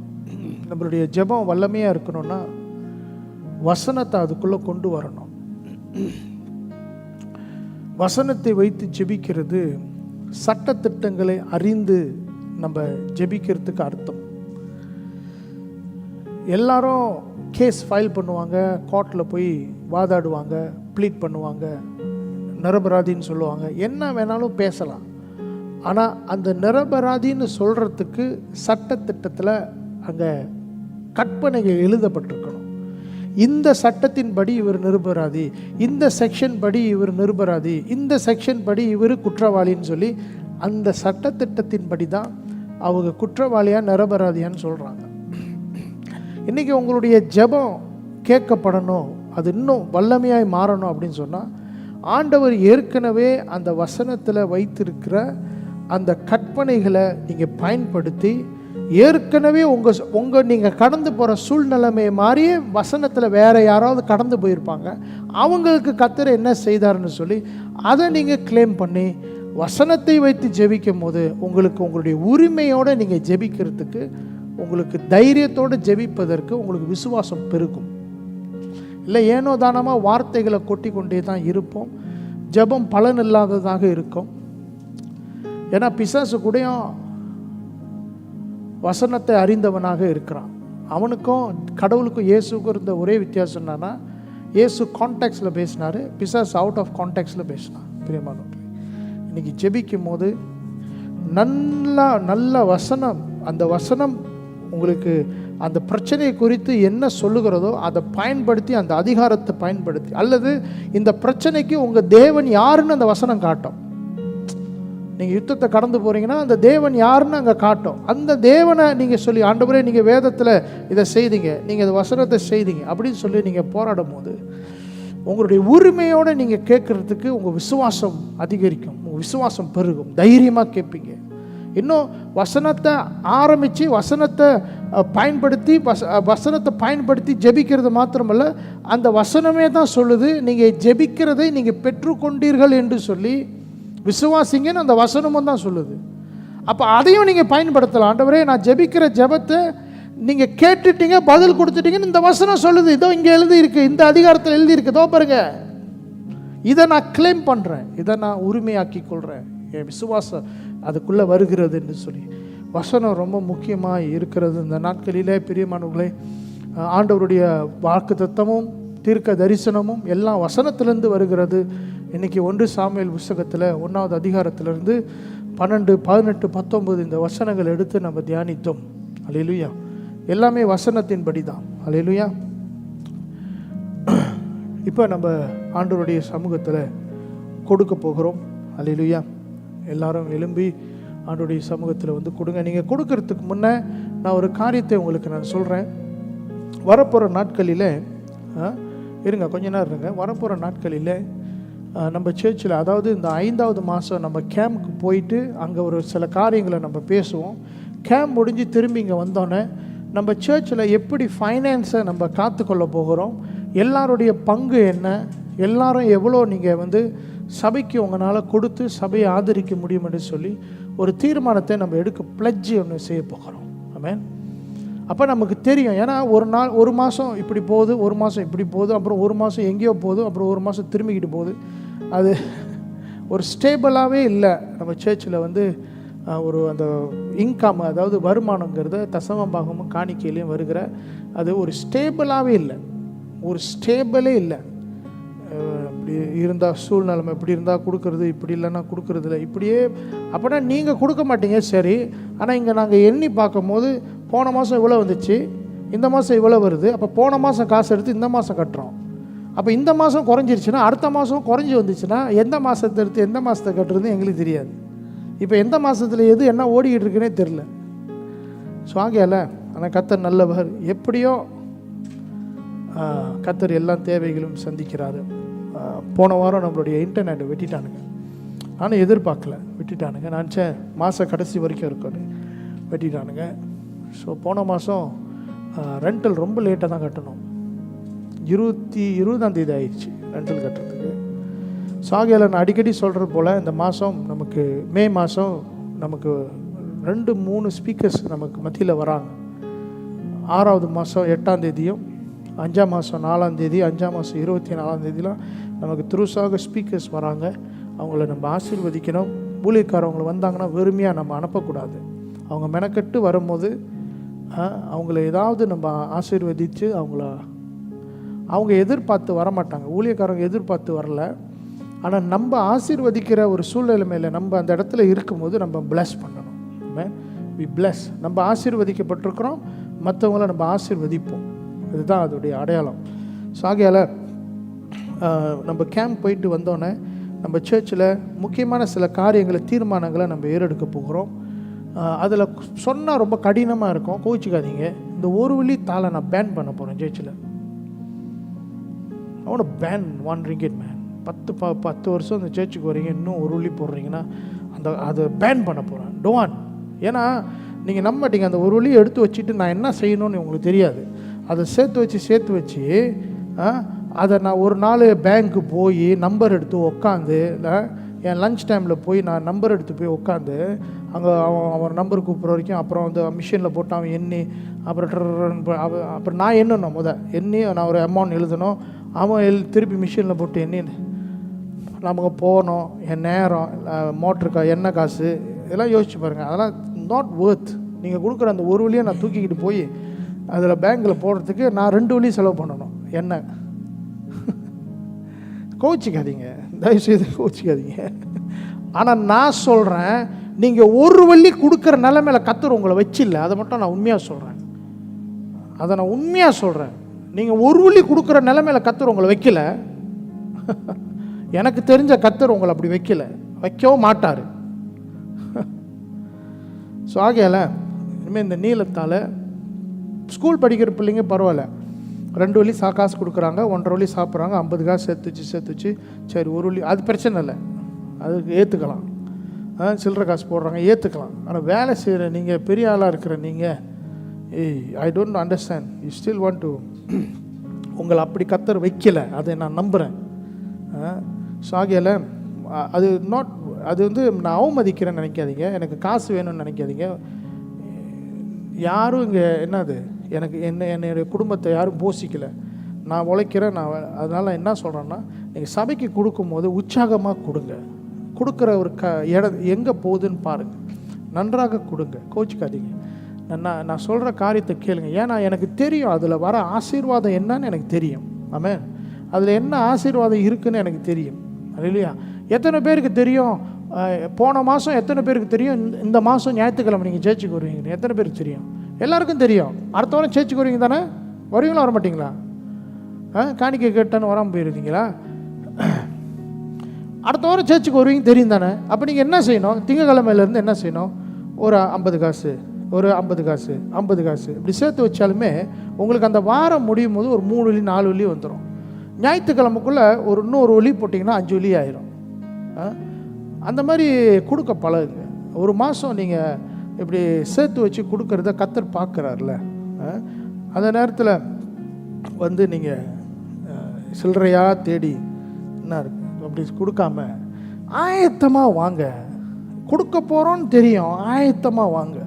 நம்மளுடைய ஜெபம் வல்லமையாக இருக்கணும்னா வசனத்தை அதுக்குள்ளே கொண்டு வரணும். வசனத்தை வைத்து ஜெபிக்கிறது சட்டத்திட்டங்களை அறிந்து நம்ம ஜெபிக்கிறதுக்கு அர்த்தம். எல்லாரும் கேஸ் ஃபைல் பண்ணுவாங்க, கோர்ட்டில் போய் வாதாடுவாங்க, ப்ளீட் பண்ணுவாங்க, நிரபராதின்னு சொல்லுவாங்க, என்ன வேணாலும் பேசலாம். ஆனால் அந்த நிரபராதின்னு சொல்கிறதுக்கு சட்டத்திட்டத்தில் அங்கே கற்பனைகள் எழுதப்பட்டிருக்கணும். இந்த சட்டத்தின்படி இவர் நிரபராதி, இந்த செக்ஷன் படி இவர் நிரபராதி, இந்த செக்ஷன் படி இவர் குற்றவாளின்னு சொல்லி அந்த சட்டத்திட்டத்தின்படி தான் அவங்க குற்றவாளியாக நிரபராதியான்னு சொல்கிறாங்க. இன்றைக்கி உங்களுடைய ஜெபம் கேட்கப்படணும், அது இன்னும் வல்லமையாய் மாறணும் அப்படின்னு சொன்னால், ஆண்டவர் ஏற்கனவே அந்த வசனத்தில் வைத்திருக்கிற அந்த கற்பனைகளை நீங்கள் பயன்படுத்தி, ஏற்கனவே உங்கள் நீங்கள் கடந்து போகிற சூழ்நிலைமையை மாறியே வசனத்தில் வேறு யாராவது கடந்து போயிருப்பாங்க, அவங்களுக்கு கர்த்தர் என்ன செய்தார்னு சொல்லி அதை நீங்கள் கிளைம் பண்ணி வசனத்தை வைத்து ஜெபிக்கும் போது உங்களுக்கு உங்களுடைய உரிமையோடு நீங்கள் ஜெபிக்கிறதுக்கு, உங்களுக்கு தைரியத்தோடு ஜெபிப்பதற்கு உங்களுக்கு விசுவாசம் பெருகும். இல்லை ஏனோ தானமாக வார்த்தைகளை கொட்டி கொண்டே தான் இருப்போம், ஜெபம் பலன் இல்லாததாக இருக்கும். ஏன்னா பிசாசு கூடயும் வசனத்தை அறிந்தவனாக இருக்கிறான். அவனுக்கும் கடவுளுக்கும் இயேசுக்கும் இருந்த ஒரே வித்தியாசம் என்னன்னா, இயேசு கான்டெக்ட்ஸில் பேசினார், பிசாசு அவுட் ஆஃப் கான்டெக்ட்ஸில் பேசினான். பிரியமானவர்களே, இன்றைக்கி ஜெபிக்கும் போது நல்ல வசனம், அந்த வசனம் உங்களுக்கு அந்த பிரச்சனையை குறித்து என்ன சொல்லுகிறதோ அதை பயன்படுத்தி, அந்த அதிகாரத்தை பயன்படுத்தி, அல்லது இந்த பிரச்சனைக்கு உங்கள் தேவன் யாருன்னு அந்த வசனம் காட்டும். நீங்கள் யுத்தத்தை கடந்து போகிறீங்கன்னா அந்த தேவன் யாருன்னு அங்கே காட்டும். அந்த தேவனை நீங்கள் சொல்லி, ஆண்டவரே நீங்கள் வேதத்தில் இதை செய்தீங்க, நீங்கள் இந்த வசனத்தை செய்தீங்க அப்படின்னு சொல்லி நீங்கள் போராடும் போது உங்களுடைய உரிமையோடு நீங்கள் கேட்குறதுக்கு உங்கள் விசுவாசம் அதிகரிக்கும், உங்கள் விசுவாசம் பெருகும், தைரியமாக கேட்பீங்க. இன்னும் வசனத்தை ஆரம்பித்து வசனத்தை பயன்படுத்தி ஜெபிக்கிறது மாத்திரமல்ல, அந்த வசனமே தான் சொல்லுது நீங்கள் ஜெபிக்கிறதை நீங்கள் பெற்றுக்கொண்டீர்கள் என்று சொல்லி விசுவாசிங்கன்னு அந்த வசனமும் தான் சொல்லுது. அப்போ அதையும் நீங்கள் பயன்படுத்தலாம். ஆண்டவரே நான் ஜெபிக்கிற ஜெபத்தை நீங்கள் கேட்டுட்டீங்க, பதில் கொடுத்துட்டீங்கன்னு இந்த வசனம் சொல்லுது, இதோ இங்கே எழுதியிருக்கு, இந்த அதிகாரத்தில் எழுதியிருக்கு, இதோ பாருங்க, இதை நான் கிளைம் பண்ணுறேன், இதை நான் உரிமையாக்கி கொள்கிறேன், என் விசுவாசம் அதுக்குள்ளே வருகிறது என்று சொல்லி வசனம் ரொம்ப முக்கியமாக இருக்கிறது. இந்த நாட்களிலே பிரியமானவர்களே, ஆண்டவருடைய வாக்குத்தத்தமும் தீர்க்க தரிசனமும் எல்லாம் வசனத்திலேருந்து வருகிறது. இன்றைக்கி 1 சாமுவேல் புஸ்தகத்தில் 1வது அதிகாரத்திலிருந்து 12, 18, 19 இந்த வசனங்கள் எடுத்து நம்ம தியானித்தோம். அல்லேலூயா. எல்லாமே வசனத்தின்படி தான். அல்லேலூயா. இப்போ நம்ம ஆண்டவருடைய சமூகத்தில் கொடுக்க போகிறோம். அல்லேலூயா. எல்லாரும் எழும்பி ஆண்டவருடைய சமூகத்தில் வந்து கொடுங்க. நீங்கள் கொடுக்கறதுக்கு முன்னே நான் ஒரு காரியத்தை உங்களுக்கு நான் சொல்கிறேன். வரப்போகிற நாட்களில் இருங்க, கொஞ்ச நேரம் இருங்க. வரப்போகிற நாட்களில் நம்ம சர்ச்சில், அதாவது இந்த 5வது மாதம் நம்ம கேம்புக்கு போயிட்டு அங்கே ஒரு சில காரியங்களை நம்ம பேசுவோம். கேம்ப் முடிஞ்சு திரும்பி இங்கே வந்தோன்னே நம்ம சர்ச்சில் எப்படி ஃபைனான்ஸை நம்ம காத்துக்கொள்ள போகிறோம், எல்லாருடைய பங்கு என்ன, எல்லாரும் எவ்வளோ நீங்கள் வந்து சபைக்கு உங்களால் கொடுத்து சபையை ஆதரிக்க முடியும் என்று சொல்லி ஒரு தீர்மானத்தை நம்ம எடுக்க பிளட்ஜ் ஒன்று செய்ய போகிறோம். ஆமென். அப்போ நமக்கு தெரியும். ஏன்னா ஒரு மாதம் இப்படி போகுது, ஒரு மாதம் இப்படி போகுது, அப்புறம் ஒரு மாதம் எங்கேயோ போகுது, அப்புறம் ஒரு மாதம் திரும்பிக்கிட்டு போகுது. அது ஒரு ஸ்டேபிளாகவே இல்லை. நம்ம சர்ச்சில் வந்து ஒரு அந்த இன்கம், அதாவது வருமானங்கிறத தசமபாகமும் காணிக்கையிலையும் வருகிற அது ஒரு ஸ்டேபிளாகவே இல்லை, ஒரு ஸ்டேபிளே இல்லை. இப்படி இருந்தால் சூழ்நிலைமை இப்படி இருந்தால் கொடுக்கறது, இப்படி இல்லைன்னா கொடுக்கறது இல்லை, இப்படியே. அப்படின்னா நீங்கள் கொடுக்க மாட்டீங்க சரி, ஆனால் இங்கே நாங்கள் எண்ணி பார்க்கும்போது போன மாதம் இவ்வளோ வந்துச்சு, இந்த மாதம் இவ்வளோ வருது, அப்போ போன மாதம் காசு எடுத்து இந்த மாதம் கட்டுறோம். அப்போ இந்த மாதம் குறைஞ்சிருச்சுன்னா அடுத்த மாதம் குறைஞ்சி வந்துச்சுன்னா எந்த மாதத்தை எடுத்து எந்த மாதத்தை கட்டுறது எங்களுக்கு தெரியாது. இப்போ எந்த மாதத்தில் எது என்ன ஓடிக்கிட்டு இருக்குன்னே தெரில. ஸோ ஆகையால் ஆனால் கர்த்தர் நல்லவர். எப்படியோ கர்த்தர் எல்லா தேவைகளும் சந்திக்கிறாரு. போன வாரம் நம்மளுடைய இன்டர்நெட்டை வெட்டிட்டானுங்க. நானும் எதிர்பார்க்கல, வெட்டிட்டானுங்க. நான் மாத கடைசி வரைக்கும் இருக்கணும், வெட்டிட்டானுங்க. ஸோ போன மாதம் ரெண்டல் ரொம்ப லேட்டாக தான் கட்டணும். 20ஆம் தேதி ஆயிடுச்சு ரெண்டல் கட்டுறதுக்கு. சாகையில் நான் அடிக்கடி சொல்கிறது போல் இந்த மாதம் நமக்கு மே மாதம் நமக்கு 2-3 ஸ்பீக்கர்ஸ் நமக்கு மத்தியில் வராங்க. 6வது மாதம் 8ஆம் தேதியும், 5ஆம் மாதம் 4ஆம் தேதி, 5ஆம் மாதம் 24ஆம் தேதிலாம் நமக்கு திருசாக ஸ்பீக்கர்ஸ் வராங்க. அவங்கள நம்ம ஆசீர்வதிக்கணும். ஊழியக்காரவங்களை வந்தாங்கன்னா வெறுமையாக நம்ம அனுப்பக்கூடாது. அவங்க மெனக்கட்டு வரும்போது அவங்கள ஏதாவது நம்ம ஆசீர்வதித்து அவங்க எதிர்பார்த்து வரமாட்டாங்க. ஊழியக்காரங்க எதிர்பார்த்து வரல, ஆனால் நம்ம ஆசீர்வதிக்கிற ஒரு சூழ்நிலை மேலே நம்ம அந்த இடத்துல இருக்கும்போது நம்ம பிளஸ் பண்ணணும். We bless. நம்ம ஆசீர்வதிக்கப்பட்டிருக்கிறோம், மற்றவங்கள நம்ம ஆசீர்வதிப்போம். இதுதான் அதோடைய அடையாளம். சாகையால் நம்ம கேம்ப் போயிட்டு வந்தோன்னே நம்ம சர்ச்சில் முக்கியமான சில காரியங்களை, தீர்மானங்களை நம்ம ஏறெடுக்க போகிறோம். அதில் சொன்னால் ரொம்ப கடினமாக இருக்கும், கோவிச்சுக்காதீங்க. இந்த ஒரு வழி தாளை நான் பேன் பண்ண போகிறேன் சர்ச்சில். அவனை பேன் 1 ringgit மேன். 10 வருஷம் அந்த சர்ச்சுக்கு வரீங்க, இன்னும் ஒரு வழி போடுறீங்கன்னா அதை பேன் பண்ண போகிறேன். டோன். ஏன்னா நீங்கள் நம்ப மாட்டீங்க, அந்த ஒரு வழியை எடுத்து வச்சுட்டு நான் என்ன செய்யணும்னு உங்களுக்கு தெரியாது. அதை சேர்த்து வச்சு அதை நான் ஒரு நாள் பேங்க்கு போய் நம்பர் எடுத்து உட்காந்து, என் லஞ்ச் டைமில் போய் நான் நம்பர் எடுத்து போய் உட்காந்து அங்கே அவன் நம்பர் கூப்பிட்ற வரைக்கும், அப்புறம் வந்து மிஷினில் போட்டு அவன் எண்ணி, அப்புறம் நான் எண்ணணும் எண்ணி நான் ஒரு அமௌண்ட் எழுதணும், அவன் திருப்பி மிஷினில் போட்டு எண்ணி நமக்கு போகணும், என் நேரம், மோட்டருக்கு எண்ணெய் காசு, இதெல்லாம் யோசிச்சு பாருங்கள். அதெல்லாம் நாட் ஒர்த். நீங்கள் கொடுக்குற அந்த ஒரு வழியை நான் தூக்கிக்கிட்டு போய் அதில் பேங்க்கில் போடுறதுக்கு நான் 2 வழி செலவு பண்ணணும். என்ன கோச்சிக்காதீங்க, தயவுசெய்து கோச்சிக்காதீங்க. ஆனால் நான் சொல்கிறேன், நீங்கள் ஒரு வழி கொடுக்குற நிலைமையில கர்த்தர் உங்களை வச்சில்லை. அதை மட்டும் நான் உண்மையாக சொல்கிறேன். நீங்கள் ஒரு வழி கொடுக்குற நிலைமையில கர்த்தர் உங்களை வைக்கல. எனக்கு தெரிஞ்ச கர்த்தர் உங்களை அப்படி வைக்கவும் மாட்டார். ஸோ ஆகையால் இனிமேல் இந்த நீளத்தால் ஸ்கூல் படிக்கிற பிள்ளைங்க பரவாயில்ல, 2 வழி காசு கொடுக்குறாங்க, 1.5 வழி சாப்பிட்றாங்க, 50 காசு சேர்த்து வச்சு சரி ஒரு வழி, அது பிரச்சனை இல்லை, அதுக்கு ஏற்றுக்கலாம். சில்லறை காசு போடுறாங்க, ஏற்றுக்கலாம். ஆனால் வேலை செய்கிற நீங்கள், பெரிய ஆளாக இருக்கிற நீங்கள், I don't understand, you still want to, உங்களை அப்படி கர்த்தர் வைக்கலை, அதை நான் நம்புகிறேன். ஸோ ஆகையால் அது வந்து நான் அவமதிக்கிறேன்னு நினைக்காதீங்க, எனக்கு காசு வேணும்னு நினைக்காதீங்க. யாரும் இங்கே என்னது என்னுடைய குடும்பத்தை யாரும் போஷிக்கலை, நான் உழைக்கிறேன். அதனால் என்ன சொல்கிறேன்னா, நீங்கள் சபைக்கு கொடுக்கும்போது உற்சாகமாக கொடுங்க. கொடுக்குற ஒரு எங்கே போகுதுன்னு பாருங்கள், நன்றாக கொடுங்க, கோச்சிக்காதீங்க. நான் சொல்கிற காரியத்தை கேளுங்க. ஏன்னா எனக்கு தெரியும் அதில் வர ஆசீர்வாதம் என்னன்னு எனக்கு தெரியும். ஆமென். அதில் என்ன ஆசீர்வாதம் இருக்குதுன்னு எனக்கு தெரியும். இல்லையா? எத்தனை பேருக்கு தெரியும் போன மாதம், எத்தனை பேருக்கு தெரியும் இந்த மாதம் ஞாயிற்றுக்கிழமை நீங்கள் சேர்ச்சுக்கு வருவீங்கன்னு? எத்தனை பேருக்கு தெரியும்? எல்லாருக்கும் தெரியும். அடுத்த வாரம் சேர்ச்சுக்கு வருவீங்க தானே? வருவீங்களா வர மாட்டிங்களா? காணிக்கை கேட்டான்னு வராமல் போயிருந்தீங்களா? அடுத்த வாரம் சேர்ச்சுக்கு வருவீங்க தெரியும் தானே? அப்போ நீங்கள் என்ன செய்யணும்? திங்கக்கிழமையிலேருந்து என்ன செய்யணும்? ஒரு 50 காசு, ஒரு 50 காசு, 50 காசு இப்படி சேர்த்து வச்சாலுமே உங்களுக்கு அந்த வாரம் முடியும் போது ஒரு 3 வழி 4 வழி வந்துடும். ஞாயிற்றுக்கிழமைக்குள்ளே இன்னொரு வழி போட்டிங்கன்னா 5 வழி ஆயிரும். அந்த மாதிரி கொடுக்க பழகுங்க. ஒரு மாதம் நீங்கள் இப்படி சேர்த்து வச்சு கொடுக்கறத கர்த்தர் பார்க்குறாருல. அந்த நேரத்தில் வந்து நீங்கள் சில்லறையாக தேடி என்ன இருக்கு அப்படி கொடுக்காம ஆயத்தமாக வாங்க. கொடுக்க போகிறோன்னு தெரியும், ஆயத்தமாக வாங்க.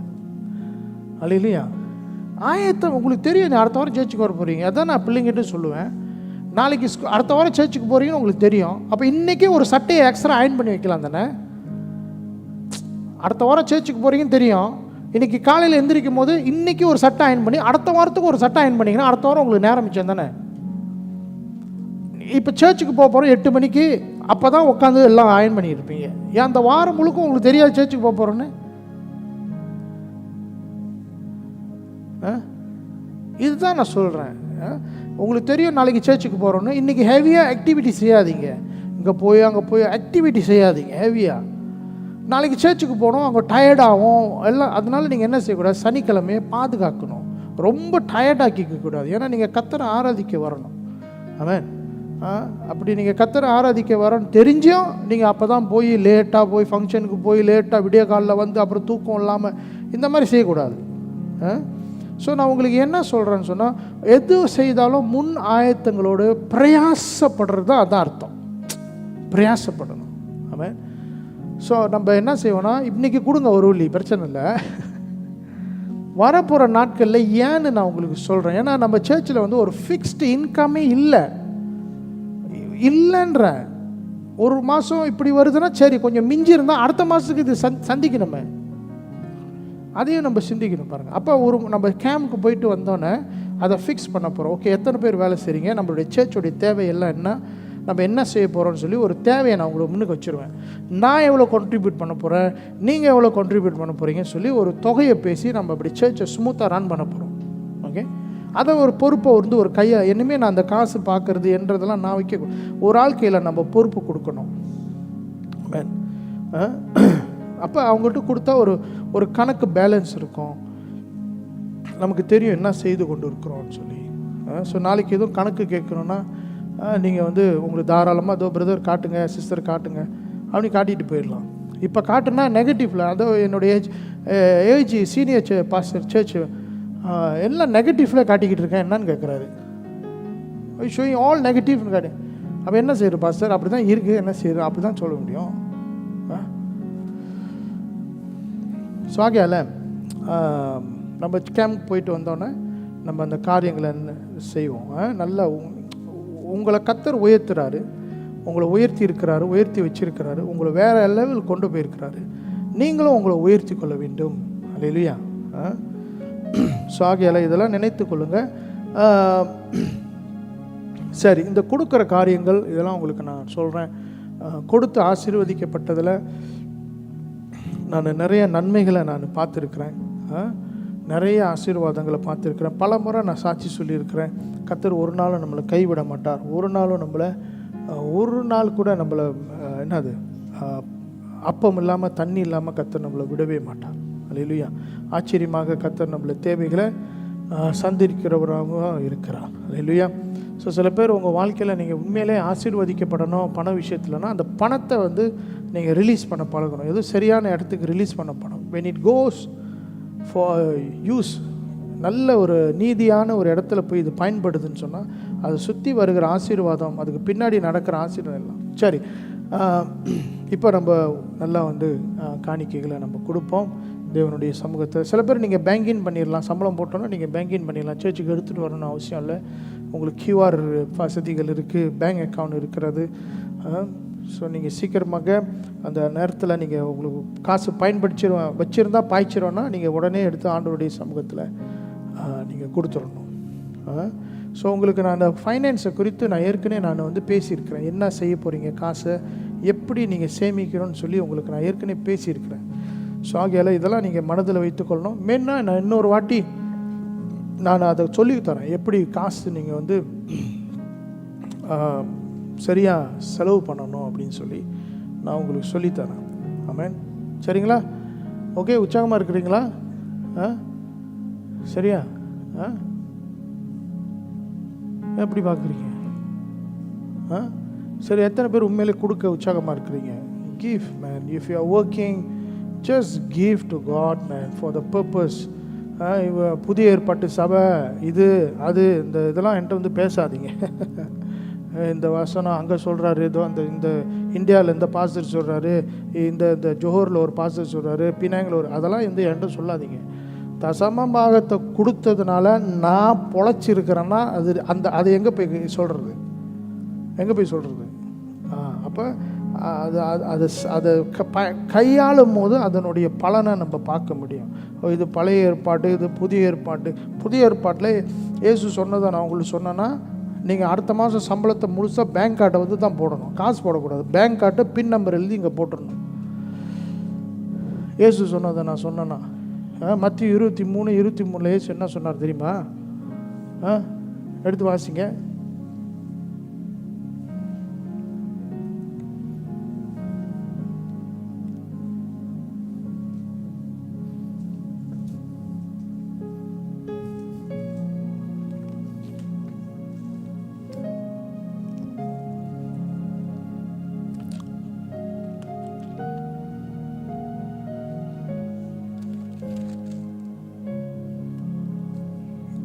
அது இல்லையா? ஆயத்தம் உங்களுக்கு தெரியும். அடுத்த வாரம் சேர்ச்சுக்கு வர போகிறீங்க, அதான் நான் பிள்ளைங்கிட்ட சொல்லுவேன். நாளைக்கு அடுத்த வாரம் சேர்ச்சுக்கு போகிறீங்கன்னு உங்களுக்கு தெரியும். அப்போ இன்றைக்கே ஒரு சட்டையை எக்ஸ்ட்ரா அயன் பண்ணி வைக்கலாம் தானே? அடுத்த வாரம் சேர்ச்சுக்கு போகிறீங்கன்னு தெரியும், இன்றைக்கி காலையில் எந்திரிக்கும் போது இன்றைக்கி ஒரு சட்டை அயன் பண்ணி அடுத்த வாரத்துக்கு ஒரு சட்டை அயன் பண்ணிங்கன்னா அடுத்த வாரம் உங்களுக்கு நேரம் மிச்சம் தானே? இப்போ சேர்ச்சுக்கு போக போகிறோம் 8 மணிக்கு, அப்போ தான் உட்காந்து எல்லாம் அயன் பண்ணியிருப்பீங்க. ஏன் அந்த வாரம் முழுக்க உங்களுக்கு தெரியாது சேர்ச்சுக்கு போக போகிறோன்னு? இதுதான் நான் சொல்கிறேன். உங்களுக்கு தெரியும் நாளைக்கு சேர்ச்சுக்கு போகிறோன்னு, இன்றைக்கி ஹெவியாக ஆக்டிவிட்டி செய்யாதீங்க. இங்கே போய் அங்கே போய் ஆக்டிவிட்டி செய்யாதீங்க ஹெவியாக. நாளைக்கு சேர்ச்சுக்கு போகணும், அங்கே டயர்டாகும் எல்லாம். அதனால நீங்கள் என்ன செய்யக்கூடாது? சனிக்கிழமையை பாதுகாக்கணும். ரொம்ப டயர்டாக்கிக்கூடாது. ஏன்னா நீங்கள் கர்த்தரை ஆராதிக்க வரணும். ஆமென். அப்படி நீங்கள் கர்த்தரை ஆராதிக்க வரணும்னு தெரிஞ்சும் நீங்கள் அப்போ தான் போய் லேட்டாக போய் ஃபங்க்ஷனுக்கு போய் லேட்டாக விடிய காலில் வந்து அப்புறம் தூக்கம் இல்லாமல் இந்த மாதிரி செய்யக்கூடாது. ஸோ நான் உங்களுக்கு என்ன சொல்கிறேன்னு சொன்னால், எது செய்தாலும் முன் ஆயத்தங்களோடு பிரயாசப்படுறது தான் அதான் அர்த்தம். பிரயாசப்படணும். ஆமென். ஸோ நம்ம என்ன செய்வோன்னா, இன்றைக்கி கொடுங்க ஒரு வழி, பிரச்சனை இல்லை. வரப்போகிற நாட்களில் ஏன்னு நான் உங்களுக்கு சொல்கிறேன். ஏன்னா நம்ம சர்ச்சில் வந்து ஒரு ஃபிக்ஸ்டு இன்கமே இல்லைன்ற. ஒரு மாதம் இப்படி வருதுன்னா சரி, கொஞ்சம் மிஞ்சி இருந்தால் அடுத்த மாதத்துக்கு இது சந்திக்கணுமே, அதையும் நம்ம சிந்திக்கணும் பாருங்கள். அப்போ நம்ம கேம்புக்கு போயிட்டு வந்தோன்னே அதை ஃபிக்ஸ் பண்ண போகிறோம். ஓகே, எத்தனை பேர் வேலை செய்கிறீங்க, நம்மளுடைய சர்ச்சோடைய தேவையெல்லாம் என்ன, நம்ம என்ன செய்ய போகிறோம்னு சொல்லி ஒரு தேவையை நான் உங்களுக்கு முன்னுக்கு வச்சுருவேன். நான் எவ்வளோ கான்ட்ரிபியூட் பண்ண போகிறேன், நீங்கள் எவ்வளோ கான்ட்ரிபியூட் பண்ண போகிறீங்கன்னு சொல்லி ஒரு தொகையை பேசி நம்ம அப்படி சர்ச்சை ஸ்மூத்தாக ரன் பண்ண போகிறோம். ஓகே, அதை ஒரு பொறுப்பை வந்து ஒரு கையை இனிமேல் நான் அந்த காசு பார்க்குறது என்றதெல்லாம் நான் வைக்க ஒரு ஆள் கையில் நம்ம பொறுப்பு கொடுக்கணும். அப்போ அவங்ககிட்ட கொடுத்தா ஒரு கணக்கு பேலன்ஸ் இருக்கும். நமக்கு தெரியும் என்ன செய்து கொண்டு இருக்கிறோம்னு சொல்லி. ஸோ நாளைக்கு எதுவும் கணக்கு கேட்கணுன்னா நீங்கள் வந்து உங்களுக்கு தாராளமாக அதோ பிரதர் காட்டுங்க, சிஸ்டர் காட்டுங்க அப்படின்னு காட்டிட்டு போயிடலாம். இப்போ காட்டுனா நெகட்டிவ்ல, அதோ என்னுடைய ஏஜ் சீனியர் பாஸ்டர் சர்ச் எல்லாம் நெகட்டிவ்ல காட்டிக்கிட்டு இருக்கேன் என்னன்னு கேட்குறாரு. ஷோயிங் ஆல் நெகட்டிவ்னு காட்டு. அப்போ என்ன செய்யுது பாஸ்டர்? அப்படி தான் இருக்குது, என்ன செய்யுது? அப்படி தான் சொல்ல முடியும். ஸோ ஆகையால் நம்ம கேம்ப் போயிட்டு வந்தோன்னே நம்ம அந்த காரியங்களை செய்வோம். நல்லா உங்களை கர்த்தர் உயர்த்துறாரு, உங்களை உயர்த்தி இருக்கிறாரு, உயர்த்தி வச்சிருக்கிறாரு, உங்களை வேறு லெவல் கொண்டு போயிருக்கிறாரு. நீங்களும் உங்களை உயர்த்தி கொள்ள வேண்டும். அல்லேலூயா. ஸோ ஆகையால் இதெல்லாம் நினைத்து கொள்ளுங்கள். சரி, இந்த கொடுக்குற காரியங்கள் இதெல்லாம் உங்களுக்கு நான் சொல்கிறேன். கொடுத்து ஆசீர்வதிக்கப்பட்டதில் நான் நிறைய நன்மைகளை நான் பார்த்துருக்குறேன், நிறைய ஆசீர்வாதங்களை பார்த்துருக்குறேன். பல முறை நான் சாட்சி சொல்லியிருக்கிறேன். கர்த்தர் ஒரு நாளும் நம்மளை கைவிட மாட்டார். ஒரு நாளும் நம்மளை ஒரு நாள் கூட நம்மளை என்னது அப்பம் இல்லாமல் தண்ணி இல்லாமல் கர்த்தர் நம்மளை விடவே மாட்டார். அல்லேலூயா. ஆச்சரியமாக கர்த்தர் நம்மளை தேவைகளை சந்திக்கிறவராக இருக்கிறார். அல்லேலூயா. ஸோ சில பேர் உங்கள் வாழ்க்கையில் நீங்கள் உண்மையிலே ஆசீர்வதிக்கப்படணும் பண விஷயத்துலனா அந்த பணத்தை வந்து நீங்கள் ரிலீஸ் பண்ண பழகணும். எதுவும் சரியான இடத்துக்கு ரிலீஸ் பண்ண பணம். when it goes for use, நல்ல ஒரு நீதியான ஒரு இடத்துல போய் இது பயன்படுதுன்னு சொன்னால் அதை சுற்றி வருகிற ஆசீர்வாதம், அதுக்கு பின்னாடி நடக்கிற ஆசீர்வாதம் எல்லாம் சரி. இப்போ நம்ம நல்லா வந்து காணிக்கைகளை நம்ம கொடுப்போம் தேவனுடைய சமூகத்தை. சில பேர் நீங்கள் பேங்கின் பண்ணிடலாம், சம்பளம் போட்டோன்னா நீங்கள் பேங்கின் பண்ணிடலாம். சர்ச்சுக்கு எடுத்துகிட்டு வரணும்னு அவசியம் இல்லை. உங்களுக்கு கியூஆர் வசதிகள் இருக்குது, பேங்க் அக்கௌண்ட் இருக்கிறது. ஸோ நீங்கள் சீக்கிரமாக அந்த நேரத்தில் நீங்கள் உங்களுக்கு காசு வச்சுருந்தா பாய்ச்சிரோன்னா நீங்கள் உடனே எடுத்து ஆண்டவருடைய சமூகத்தில் நீங்கள் கொடுத்துடணும். ஸோ உங்களுக்கு நான் அந்த ஃபைனான்ஸை குறித்து நான் ஏற்கனவே நான் வந்து பேசியிருக்கிறேன். என்ன செய்ய போகிறீங்க, காசை எப்படி நீங்கள் சேமிக்கணும்னு சொல்லி உங்களுக்கு நான் ஏற்கனவே பேசியிருக்கிறேன். ஸோ ஆகையால் இதெல்லாம் நீங்கள் மனதில் வைத்துக்கொள்ளணும். மெயினாக நான் இன்னொரு வாட்டி நான் அதை சொல்லித்தரேன், எப்படி காசு நீங்கள் வந்து சரியாக செலவு பண்ணணும் அப்படின்னு சொல்லி நான் உங்களுக்கு சொல்லித்தரேன். ஆமென். சரிங்களா? ஓகே, உற்சாகமாக இருக்கிறீங்களா? சரியா? எப்படி பார்க்குறீங்க? சரி, எத்தனை பேர் உண்மையிலே கொடுக்க உற்சாகமாக இருக்கிறீங்க? Give man. If you are working, just give to God man for the purpose. புதிய ஏற்பாட்டு சபை இது அது இதெல்லாம் என்கிட்ட வந்து பேசாதீங்க. இந்த வசனம் அங்கே சொல்கிறாரு, ஏதோ இந்த இந்தியாவில் இந்த பாஸ்டர் சொல்கிறாரு, இந்த ஜோஹரில் ஒரு பாஸ்டர் சொல்கிறாரு, பினாங்கில் அதெல்லாம் என்கிட்ட சொல்லாதீங்க. தசம பாகத்தை கொடுத்ததுனால நான் பொழைச்சிருக்கிறேன்னா அது எங்கே போய் சொல்கிறது? அப்போ அதை கையாளும் போது அதனுடைய பலனை நம்ம பார்க்க முடியும். இது பழைய ஏற்பாடு, இது புதிய ஏற்பாடு. புதிய ஏற்பாட்டில் இயேசு சொன்னதை நான் உங்களுக்கு சொன்னேன்னா, நீங்கள் அடுத்த மாதம் சம்பளத்தை முழுசாக பேங்க் கார்டை வந்து தான் போடணும், காசு போடக்கூடாது. பேங்க் கார்டை பின் நம்பர் எழுதி இங்கே போட்டுடணும். இயேசு சொன்னதை நான் சொன்னேன்னா, மத்திய 23:23 இயேசு என்ன சொன்னார் தெரியுமா? எடுத்து வாசிங்க.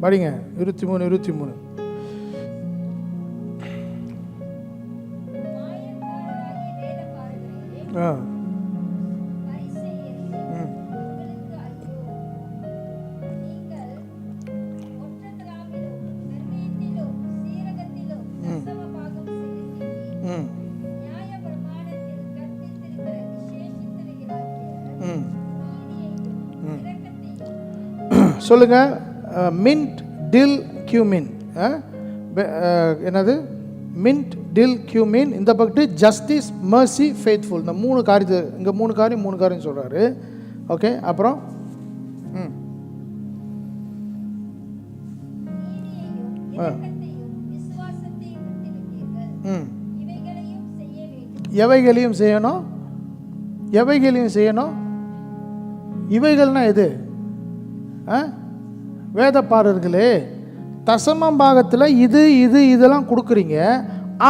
படிங்க. 23:23. சொல்லுங்க. மின்ட், டில், கியூமின். என்னது? மின்ட், டில், கியூமின். இந்த பக்கத்து ஜஸ்டிஸ், மர்சி, ஃபெய்த்ஃபுல். இந்த 3 காரியத்தை இங்கே 3 காரியம் சொல்கிறாரு. ஓகே, அப்புறம் எவைகளையும் செய்யணும். இவைகள்னா எது? வேதப்பாரர்களே, தசமம் பாகத்தில் இதெல்லாம் கொடுக்குறீங்க,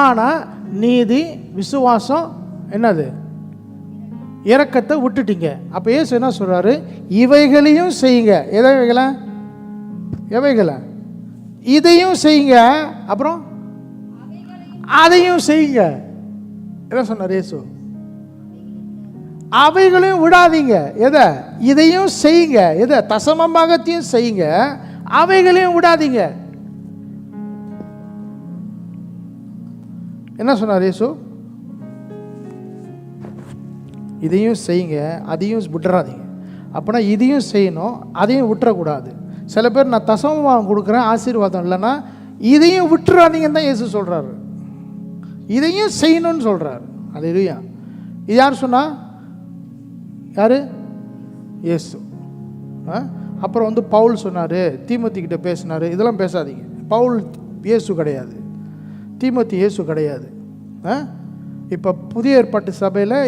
ஆனால் நீதி, விசுவாசம், என்னது, இரக்கத்தை விட்டுட்டீங்க. அப்போ இயேசு என்ன சொல்கிறாரு? இவைகளையும் செய்யுங்க. எவைகளை? இதையும் செய்யுங்க, அப்புறம் அதையும் செய்யுங்க. என்ன சொன்னார் இயேசு? அவைகளையும் விடாதீங்க. எதை? இதையும் செய்யுங்க. எதை? தசமபாகத்தையும் செய்யுங்க, அவைகளையும் விடாதீங்க. என்ன சொன்னார் இயேசு? இதையும் செய்யுங்க, அதையும் விட்டுறாதீங்க. அப்போனா இதையும் செய்யணும், அதையும் விட்டுறக்கூடாது. சில பேர் நான் தசமபாகம் கொடுக்குறேன், ஆசீர்வாதம் இல்லைன்னா இதையும் விட்டுறாதீங்கன்னு தான் இயேசு சொல்கிறாரு. இதையும் செய்யணும்னு சொல்கிறாரு. அல்லேலூயா. இது யார் சொன்னா? யார்? இயேசு. அப்புறம் பவுல் சொன்னார், தீமோத்திக்கிட்ட பேசினார், இதெல்லாம் பேசாதீங்க. பவுல் இயேசு கிடையாது, தீமோத்தி இயேசு கிடையாது. இப்போ புதிய ஏற்பாட்டு சபையில்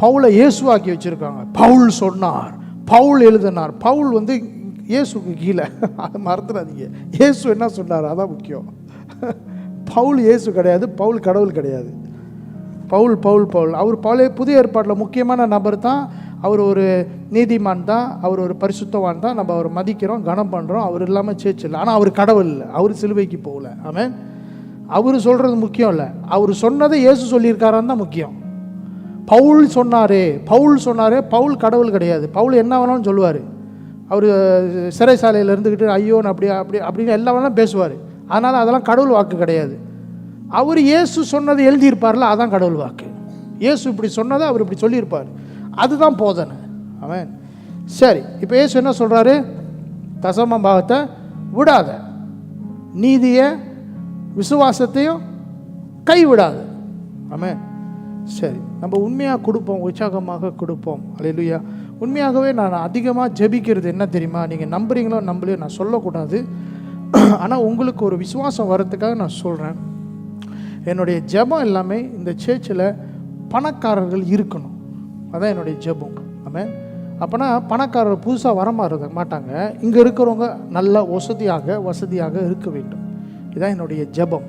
பவுலை இயேசுவாக்கி வச்சுருக்காங்க. பவுல் சொன்னார், பவுல் எழுதினார். பவுல் இயேசுக்கு கீழே, அதை மறந்துடாதீங்க. இயேசு என்ன சொன்னார் அதான் முக்கியம். பவுல் இயேசு கிடையாது, பவுல் கடவுள் கிடையாது. பவுல் அவர் புதிய ஏற்பாட்டில் முக்கியமான நபர் தான். அவர் ஒரு நீதிமான் தான், அவர் ஒரு பரிசுத்தவான் தான். நம்ம அவரை மதிக்கிறோம், கனம் பண்ணுறோம். அவர் இல்லாமல் சேர்ச்சு இல்லை. ஆனால் அவர் கடவுள் இல்லை, அவர் சிலுவைக்கு போகல. ஆமென். அவர் சொல்கிறது முக்கியம் இல்லை, அவர் சொன்னதை இயேசு சொல்லியிருக்காரான்னு தான் முக்கியம். பவுல் சொன்னாரே, பவுல் கடவுள் கிடையாது. பவுல் என்ன வேணாலும் சொல்லுவார். அவர் சிறைசாலையில் இருந்துக்கிட்டு ஐயோன்னு அப்படின்னு எல்லாம் வேணாலும் பேசுவார். அதனால் அதெல்லாம் கடவுள் வாக்கு கிடையாது. அவர் இயேசு சொன்னதை எழுதியிருப்பார்ல, அதான் கடவுள் வாக்கு. இயேசு இப்படி சொன்னதை அவர் இப்படி சொல்லியிருப்பார், அதுதான் போதனை. ஆமென். சரி, இப்போ இயேசு என்ன சொல்கிறாரு? தசம பாகத்தை விடாத, நீதியை விசுவாசத்தையும் கைவிடாது. ஆமென். சரி, நம்ம உண்மையாக கொடுப்போம், உற்சாகமாக கொடுப்போம். அல்லேலூயா. உண்மையாகவே நான் அதிகமாக ஜெபிக்கிறது என்ன தெரியுமா? நீங்கள் நம்புறீங்களோ நம்பலையோ நான் சொல்லக்கூடாது, ஆனால் உங்களுக்கு ஒரு விசுவாசம் வர்றதுக்காக நான் சொல்கிறேன். என்னுடைய ஜெபம் எல்லாமே இந்த சேர்ச்சில் பணக்காரர்கள் இருக்கணும், அதான் என்னுடைய ஜெபம். ஆமென். அப்போனா பணக்காரர் புதுசாக வரமாறுத மாட்டாங்க, இங்கே இருக்கிறவங்க நல்ல வசதியாக இருக்க வேண்டும். இதுதான் என்னுடைய ஜெபம்.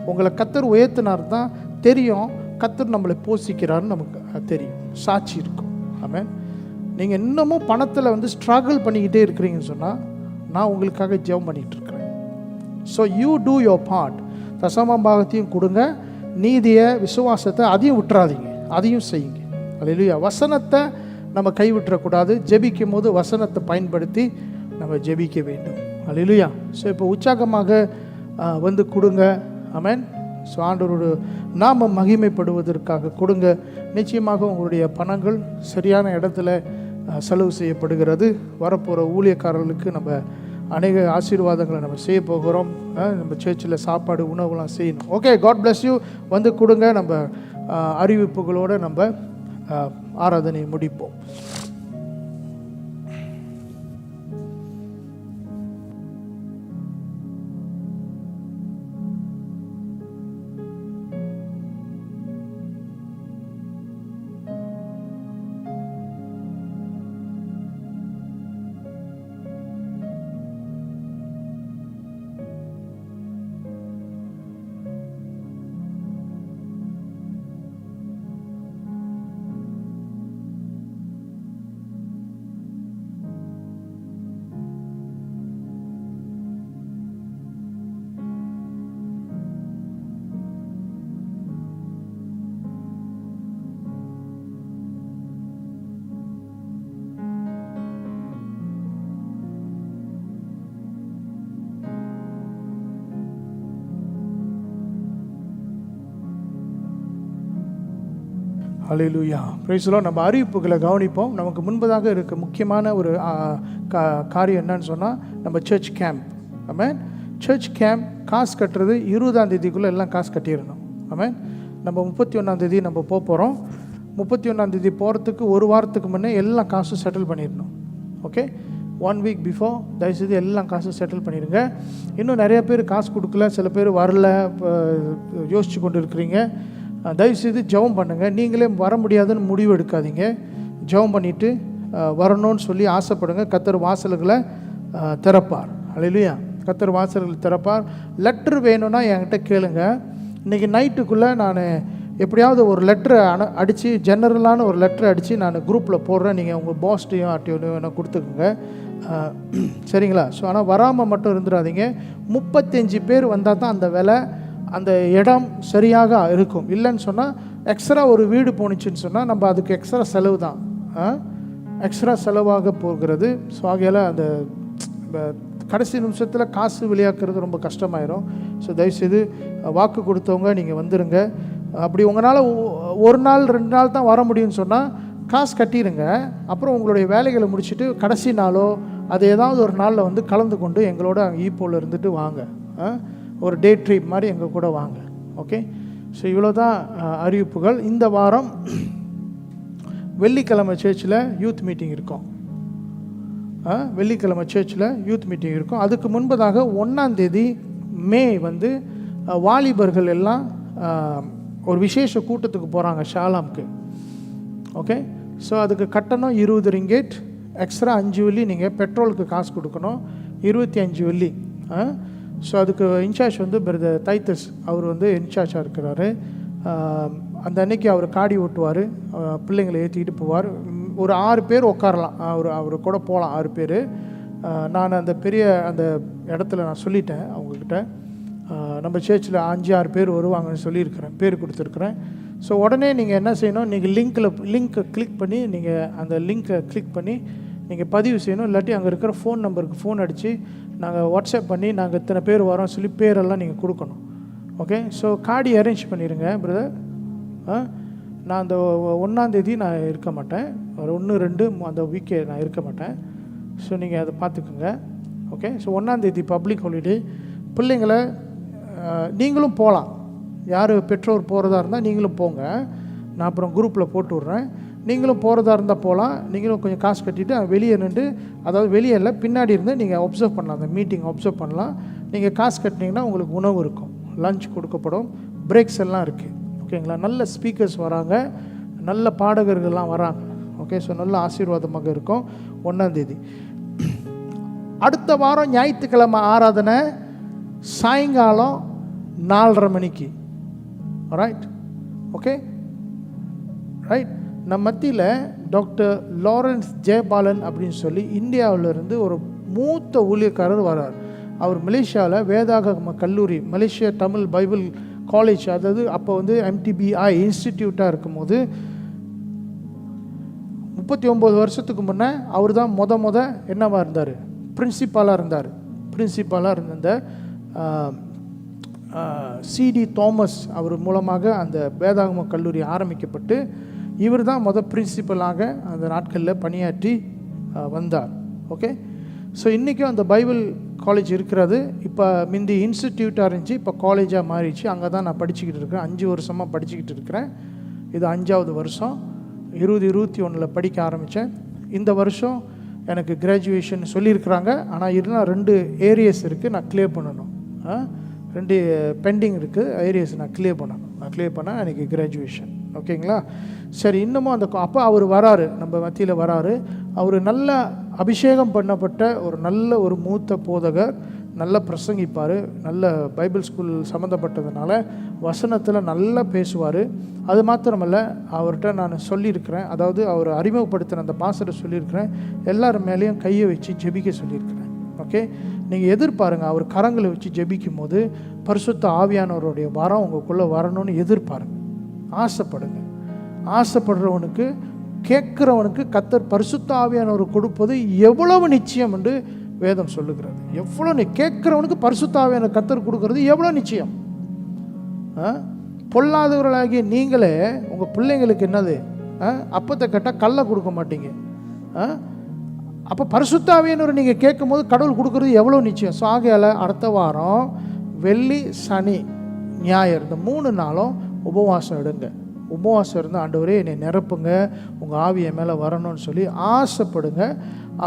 உங்களை கர்த்தர் உயர்த்தினார் தான் தெரியும், கர்த்தர் நம்மளை போஷிக்கிறாருன்னு நமக்கு தெரியும், சாட்சி இருக்கும். ஆமென். நீங்கள் இன்னமும் பணத்தில் ஸ்ட்ரகிள் பண்ணிக்கிட்டே இருக்கிறீங்கன்னு சொன்னால் நான் உங்களுக்காக ஜெபம் பண்ணிகிட்டு இருக்கிறேன். So you do your part. தசமபாகத்தையும் கொடுங்க, நீதியை விசுவாசத்தை அதையும் விட்டுறாதீங்க, அதையும் செய்யுங்க. அல்லேலூயா. வசனத்தை நம்ம கைவிட்டுறக்கூடாது. ஜெபிக்கும் போது வசனத்தை பயன்படுத்தி நம்ம ஜெபிக்க வேண்டும். அல்லேலூயா. ஸோ இப்போ உற்சாகமாக கொடுங்க. ஆமென். ஸோ ஆண்டவரோட நாம மகிமைப்படுவதற்காக கொடுங்க. நிச்சயமாக உங்களுடைய பணங்கள் சரியான இடத்துல செலவு செய்யப்படுகிறது. வரப்போகிற ஊழியக்காரர்களுக்கு நம்ம அநேக ஆசீர்வாதங்களை நம்ம செய்ய போகிறோம். நம்ம சர்ச்சில் சாப்பாடு உணவுலாம் செய்யணும். Okay, God bless you. கொடுங்க. நம்ம அறிவிப்புகளோடு நம்ம ஆராதனை முடிப்போம். ஹல்லேலூயா. Praise the Lord. நம்ம அறிவிப்புகளை கவனிப்போம். நமக்கு முன்பதாக இருக்க முக்கியமான ஒரு காரியம் என்னன்னு சொன்னால், நம்ம சர்ச் கேம்ப். ஆமென். சர்ச் கேம்ப் காசு கட்டுறது 20ஆம் தேதிக்குள்ளே எல்லாம் காசு கட்டிடணும். ஆமென். நம்ம 31ஆம் தேதி நம்ம போகிறோம். 31ஆம் தேதி போகிறதுக்கு ஒரு வாரத்துக்கு முன்னே எல்லா காசும் செட்டில் பண்ணிடணும். ஓகே, 1 வீக் பிஃபோர் தயவுசெய்து எல்லாம் காசும் செட்டில் பண்ணிடுங்க. இன்னும் நிறைய பேர் காசு கொடுக்கல, சில பேர் வரல, யோசிச்சு கொண்டு இருக்கிறீங்க. தயவுசெய்து ஜெபம் பண்ணுங்கள். நீங்களே வர முடியாதுன்னு முடிவு எடுக்காதீங்க. ஜெபம் பண்ணிவிட்டு வரணும்னு சொல்லி ஆசைப்படுங்க. கர்த்தர் வாசல்களை திறப்பார். அல்லேலூயா. கர்த்தர் வாசல்கள் திறப்பார். லெட்ரு வேணும்னா என்கிட்ட கேளுங்க. இன்றைக்கி நைட்டுக்குள்ளே நான் எப்படியாவது ஒரு லெட்ரு அடித்து, ஜெனரலான ஒரு லெட்ரு அடித்து நான் குரூப்பில் போடுறேன். நீங்கள் உங்கள் பாஸ்ட்டையும் ஆர்டியோடையும் வேணால் கொடுத்துக்குங்க, சரிங்களா? ஸோ ஆனால் வராமல் மட்டும் இருந்துடாதீங்க. 35 பேர் வந்தால் தான் அந்த வேலை, அந்த இடம் சரியாக இருக்கும். இல்லைன்னு சொன்னால் எக்ஸ்ட்ரா ஒரு வீடு போணுச்சுன்னு சொன்னால் நம்ம அதுக்கு எக்ஸ்ட்ரா செலவு தான், எக்ஸ்ட்ரா செலவாக போகிறது. ஸோ ஆகையால் அந்த கடைசி நிமிஷத்தில் காசு வெளியாக்குறது ரொம்ப கஷ்டமாயிரும். ஸோ தயவுசெய்து வாக்கு கொடுத்தவங்க நீங்கள் வந்துடுங்க. அப்படி உங்களால் ஒரு நாள் 2 நாள் தான் வர முடியும்னு சொன்னால் காசு கட்டிடுங்க. அப்புறம் உங்களுடைய வேலைகளை முடிச்சுட்டு கடைசி நாளோ அது ஏதாவது ஒரு நாளில் வந்து கலந்து கொண்டு எங்களோட அங்கே ஈப்போவில் இருந்துட்டு வாங்க. ஒரு டே ட்ரிப் மாதிரி எங்கள் கூட வாங்க. ஓகே. ஸோ இவ்வளோ தான் அறிவிப்புகள். இந்த வாரம் வெள்ளிக்கிழமை சர்ச்சில் யூத் மீட்டிங் இருக்கும். வெள்ளிக்கிழமை சர்ச்சில் யூத் மீட்டிங் இருக்கும். அதுக்கு முன்பதாக 1ஆம் தேதி மே வந்து வாலிபர்கள் எல்லாம் ஒரு விசேஷ கூட்டத்துக்கு போகிறாங்க ஷாலாம்க்கு. ஓகே. ஸோ அதுக்கு கட்டணம் 20 ரிங்கெட், எக்ஸ்ட்ரா 5 வெள்ளி. நீங்கள் பெட்ரோலுக்கு காசு கொடுக்கணும், 25 வெள்ளி. ஸோ அதுக்கு இன்சார்ஜ் வந்து பிரதர் தைத்தஸ், அவர் வந்து இன்சார்ஜாக இருக்கிறாரு. அந்த அன்னைக்கு அவர் காடி ஓட்டுவார், பிள்ளைங்களை ஏற்றிக்கிட்டு போவார். ஒரு 6 பேர் உட்காரலாம், அவர் கூட போகலாம் 6 பேர். நான் அந்த பெரிய அந்த இடத்துல நான் சொல்லிட்டேன் அவங்கக்கிட்ட, நம்ம சர்ச்சில் 5-6 பேர் வருவாங்கன்னு சொல்லியிருக்கிறேன், பேர் கொடுத்துருக்குறேன். ஸோ உடனே நீங்கள் என்ன செய்யணும், நீங்கள் லிங்க்கை கிளிக் பண்ணி, நீங்கள் அந்த லிங்க்கை கிளிக் பண்ணி நீங்கள் பதிவு செய்யணும். இல்லாட்டி அங்கே இருக்கிற ஃபோன் நம்பருக்கு ஃபோன் அடித்து நாங்கள் வாட்ஸ்அப் பண்ணி நாங்கள் இத்தனை பேர் வரோம் சொல்லி பேரெல்லாம் நீங்கள் கொடுக்கணும். ஓகே. ஸோ கார்டு அரேஞ்ச் பண்ணிடுங்க பிரதர். நான் அந்த 1ஆம் தேதி நான் இருக்க மாட்டேன், 1, 2 அந்த வீக்கே நான் இருக்க மாட்டேன். ஸோ நீங்கள் அதை பார்த்துக்குங்க. ஓகே. ஸோ 1ஆம் தேதி பப்ளிக் ஹாலிடே. பிள்ளைங்களை நீங்களும் போகலாம், யார் பெற்றோர் போகிறதா இருந்தால் நீங்களும் போங்க. நான் அப்புறம் குரூப்பில் போட்டு விட்றேன். நீங்களும் போகிறதா இருந்தால் போகலாம். நீங்களும் கொஞ்சம் காசு கட்டிவிட்டு வெளியே நின்று, அதாவது வெளியே இல்லை பின்னாடி இருந்து நீங்கள் ஒப்சர்வ் பண்ணலாம், அந்த மீட்டிங் ஒப்சர்வ் பண்ணலாம். நீங்கள் காசு கட்டினீங்கன்னா உங்களுக்கு உணவு இருக்கும், லஞ்ச் கொடுக்கப்படும், பிரேக்ஸ் எல்லாம் இருக்குது. ஓகேங்களா. நல்ல ஸ்பீக்கர்ஸ் வராங்க, நல்ல பாடகர்கள்லாம் வராங்க. ஓகே. ஸோ நல்ல ஆசீர்வாதமாக இருக்கும். 1ஆம் தேதி. அடுத்த வாரம் ஞாயிற்றுக்கிழமை ஆராதனை சாயங்காலம் 4:30 மணிக்கு. ரைட். ஓகே. ரைட். நம்ம மத்தியில் டாக்டர் லாரன்ஸ் ஜெயபாலன் அப்படின்னு சொல்லி இந்தியாவிலிருந்து ஒரு மூத்த ஊழியக்காரர் வரார். அவர் மலேசியாவில் வேதாகம கல்லூரி, மலேசியா தமிழ் பைபிள் காலேஜ், அதாவது அப்போ வந்து MTBI இன்ஸ்டிடியூட்டாக இருக்கும்போது 39 வருஷத்துக்கு முன்னே அவர் தான் முத என்னவாக இருந்தார், பிரின்சிபாலாக இருந்தார். பிரின்சிபாலாக இருந்த C.D. தாமஸ் அவர் மூலமாக அந்த வேதாகம கல்லூரி ஆரம்பிக்கப்பட்டு இவர் தான் பிரின்சிபலாக அந்த நாட்களில் பணியாற்றி வந்தார். ஓகே. ஸோ இன்றைக்கும் அந்த பைபிள் காலேஜ் இருக்கிறது. இப்போ முந்தி இன்ஸ்டிடியூட்டாக இருந்துச்சு, இப்போ காலேஜாக மாறிடுச்சு. அங்கே தான் நான் படிச்சுக்கிட்டு இருக்கிறேன், 5 வருஷமாக படிச்சுக்கிட்டு இருக்கிறேன். இது 5ஆவது வருஷம். 2021 படிக்க ஆரம்பித்தேன். இந்த வருஷம் எனக்கு கிராஜுவேஷன் சொல்லியிருக்கிறாங்க. ஆனால் இருந்தால் 2 ஏரியாஸ் இருக்குது, நான் கிளியர் பண்ணணும். 2 பெண்டிங் இருக்குது, ஏரியாஸ் நான் கிளியர் பண்ணணும். நான் கிளியர் பண்ணால் எனக்கு கிராஜுவேஷன். ஓகேங்களா. சரி. இன்னமும் அந்த அப்போ அவர் வராரு, நம்ம மத்தியில் வராரு. அவர் நல்ல அபிஷேகம் பண்ணப்பட்ட ஒரு மூத்த போதகர், நல்ல பிரசங்கிப்பார், நல்ல பைபிள் ஸ்கூல் சம்மந்தப்பட்டதுனால வசனத்தில் நல்லா பேசுவார். அது மாத்திரமல்ல, அவர்கிட்ட நான் சொல்லியிருக்கிறேன், அதாவது அவர் அறிமுகப்படுத்தின அந்த பாசரை சொல்லியிருக்கிறேன், எல்லார் மேலேயும் கையை வச்சு ஜெபிக்க சொல்லியிருக்கிறேன். ஓகே. நீங்கள் எதிர்பாருங்க, அவர் கரங்களை வச்சு ஜெபிக்கும் போது பரிசுத்த ஆவியானவருடைய வரம் உங்களுக்குள்ளே வரணும்னு எதிர்பாருங்க, ஆசைப்படுங்க. ஆசைப்படுறவனுக்கு, கேட்குறவனுக்கு கர்த்தர் பரிசுத்த ஆவியானவர் கொடுப்பது எவ்வளவு நிச்சயம் என்று வேதம் சொல்லுகிறது. எவ்வளோ கேட்குறவனுக்கு பரிசுத்த ஆவியானவர் கர்த்தர் கொடுக்கறது எவ்வளோ நிச்சயம். பொல்லாதவர்களாகிய நீங்களே உங்கள் பிள்ளைங்களுக்கு என்னது, அப்பத்தை கேட்டால் கல்லை கொடுக்க மாட்டீங்க. அப்போ பரிசுத்த ஆவியானவர் நீங்கள் கேட்கும் போது கடவுள் கொடுக்கறது எவ்வளோ நிச்சயம். ஸோ ஆகையால் அடுத்த வாரம் வெள்ளி, சனி, ஞாயிறு இந்த 3 நாளும் உபவாசம் எடுங்க. உபவாசம் இருந்து ஆண்டவரே என்னை நிரப்புங்க, உங்கள் ஆவியை மேலே வரணும்னு சொல்லி ஆசைப்படுங்க.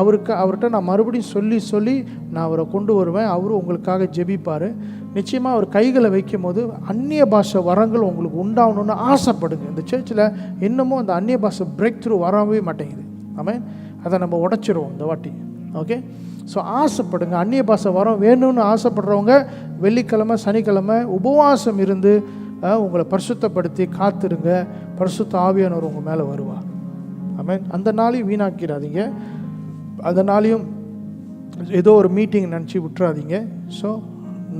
அவர்கிட்ட நான் மறுபடியும் சொல்லி நான் அவரை கொண்டு வருவேன். அவரும் உங்களுக்காக ஜெபிப்பார். நிச்சயமாக அவர் கைகளை வைக்கும் போது அந்நிய பாஷை வரங்கள் உங்களுக்கு உண்டாகணும்னு ஆசைப்படுங்க. இந்த சர்ச்சில் இன்னமும் அந்த அந்நிய பாஷை பிரேக் த்ரூ வரவே மாட்டேங்குது. ஆமென். அதை நம்ம உடைச்சிருவோம் இந்த வாட்டி. ஓகே. ஸோ ஆசைப்படுங்க. அந்நிய பாஷை வரம் வேணும்னு ஆசைப்படுறவங்க வெள்ளிக்கிழமை சனிக்கிழமை உபவாசம் இருந்து உங்களை பரிசுத்தப்படுத்தி காத்துருங்க. பரிசுத்த ஆவியானவர் உங்கள் மேலே வருவார். ஆமென். அந்த நாளையும் வீணாக்கிடாதீங்க. அந்த நாளையும் ஏதோ ஒரு மீட்டிங் நினச்சி விட்டுறாதீங்க. ஸோ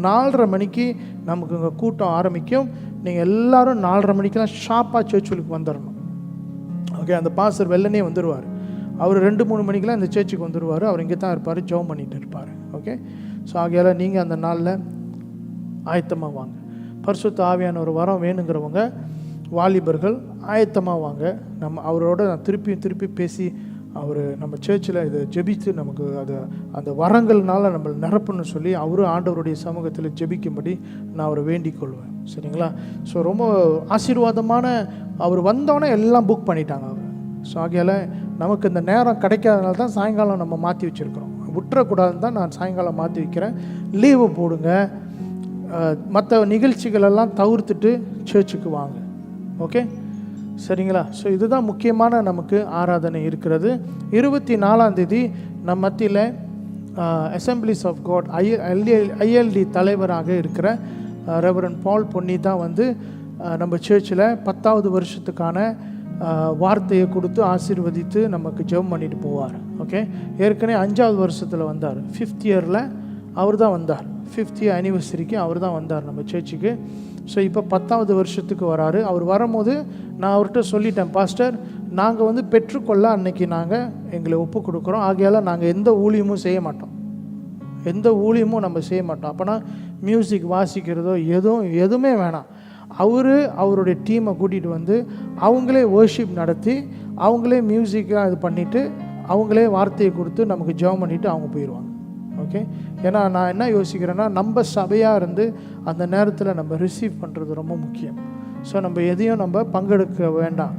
4:30 மணிக்கு நமக்கு இங்கே கூட்டம் ஆரம்பிக்கும். நீங்கள் எல்லோரும் 4:30 மணிக்கெலாம் ஷார்ப்பாக சர்ச்சுக்கு வந்துடணும். ஓகே. அந்த பாஸ்டர் வெள்ளனே வந்துடுவார். அவர் 2-3 மணிக்கெலாம் இந்த சர்ச்சுக்கு வந்துடுவார். அவர் இங்கே தான் இருப்பார், ஜெபம் பண்ணிகிட்டு இருப்பார். ஓகே. ஸோ ஆகையால் நீங்கள் அந்த நாளில் ஆயத்தமாக வாங்க. பரிசுத்த ஆவியானவர் வரம் வேணுங்கிறவங்க வாலிபர்கள் ஆயத்தமாக வாங்க. நம்ம அவரோட நான் திருப்பி பேசி நம்ம சர்ச்சில் இதை ஜெபித்து நமக்கு அந்த வரங்கள்னால நம்ம நிரப்புன்னு சொல்லி அவரும் ஆண்டவருடைய சமூகத்தில் ஜெபிக்கும்படி நான் அவரை வேண்டிக் கொள்வேன். சரிங்களா? ஸோ ரொம்ப ஆசீர்வாதமான அவர் வந்தோடனே எல்லாம் புக் பண்ணிட்டாங்க அவர். ஸோ ஆகையால் நமக்கு இந்த நேரம் கிடைக்காதனால தான் சாயங்காலம் நம்ம மாற்றி வச்சுருக்கிறோம். விட்டுறக்கூடாதுன்னு தான் நான் சாயங்காலம் மாற்றி வைக்கிறேன். லீவு போடுங்க. மற்ற நிகழ்ச்சிகளெல்லாம் தவிர்த்துட்டு சர்ச்சுக்கு வாங்க. ஓகே, சரிங்களா? ஸோ இதுதான் முக்கியமான நமக்கு ஆராதனை இருக்கிறது. 24ஆம் தேதி நம்ம மத்தியில் அசம்பிளிஸ் ஆஃப் காட் ஐஎல்டி தலைவராக இருக்கிற ரெவரண்ட் பால் பொன்னி தான் வந்து நம்ம சர்ச்சில் 10வது வருஷத்துக்கான வார்த்தையை கொடுத்து ஆசீர்வதித்து நமக்கு ஜெபம் பண்ணிட்டு போவார். ஓகே. ஏற்கனவே 5வது வருஷத்தில் வந்தார். 5th இயரில் அவர் தான் வந்தார். 5th year anniversary அவர் தான் வந்தார் நம்ம சர்ச்சுக்கு. ஸோ இப்போ 10வது வருஷத்துக்கு வராரு. அவர் வரும்போது நான் அவர்கிட்ட சொல்லிட்டேன், பாஸ்டர் நாங்கள் வந்து பெற்றுக்கொள்ள அன்னைக்கு நாங்கள் எங்களை ஒப்பு கொடுக்குறோம். ஆகையால் நாங்கள் எந்த ஊழியமும் செய்ய மாட்டோம். நம்ம செய்ய மாட்டோம். அப்போனா மியூசிக் வாசிக்கிறதோ எதுவுமே வேணாம். அவருடைய டீமை கூட்டிகிட்டு வந்து அவங்களே வர்ஷிப் நடத்தி அவங்களே மியூசிக்காக இது பண்ணிவிட்டு அவங்களே வார்த்தையை கொடுத்து நமக்கு ஜெபம் பண்ணிவிட்டு அவங்க போயிடுவாங்க. ஓகே. ஏன்னா நான் என்ன யோசிக்கிறேன்னா, நம்ம சபையாக இருந்து அந்த நேரத்தில் நம்ம ரிசீவ் பண்ணுறது ரொம்ப முக்கியம். ஸோ நம்ம எதையும் நம்ம பங்கெடுக்க வேண்டாம்.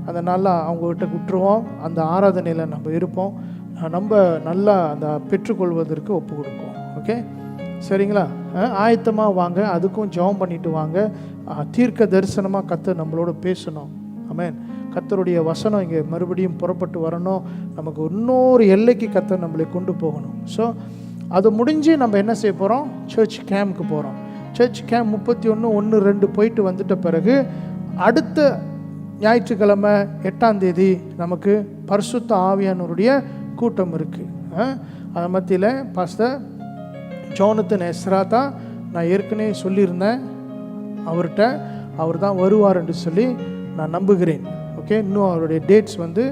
அந்த நல்லா அவங்ககிட்ட விட்டுருவோம். அந்த ஆராதனையில் நம்ம இருப்போம். நம்ம நல்லா அந்த பெற்றுக்கொள்வதற்கு ஒப்பு கொடுப்போம். ஓகே, சரிங்களா? ஆயத்தமாக வாங்க. அதுக்கும் ஜெபம் பண்ணிட்டு வாங்க. தீர்க்க தரிசனமாக கர்த்தர் நம்மளோட பேசணும். ஆமென். கர்த்தருடைய வசனம் இங்கே மறுபடியும் புறப்பட்டு வரணும். நமக்கு இன்னொரு எல்லைக்கு கர்த்தர் நம்மளை கொண்டு போகணும். ஸோ அது முடிஞ்சு நம்ம என்ன செய்ய போகிறோம்? சர்ச் கேம்ப்க்கு போகிறோம். சர்ச் கேம்ப் 31-1-2 போயிட்டு வந்துட்ட பிறகு அடுத்த ஞாயிற்றுக்கிழமை 8ஆம் தேதி நமக்கு பரிசுத்த ஆவியானவருடைய கூட்டம் இருக்குது. அது மத்தியில் பாஸ்டர் ஜோனத்தன் எஸ்ரா தான் நான் ஏற்கனவே சொல்லியிருந்தேன். அவர் தான் வருவார் என்று சொல்லி நான் நம்புகிறேன். ஓகே. இன்னும் அவருடைய டேட்ஸ் வந்து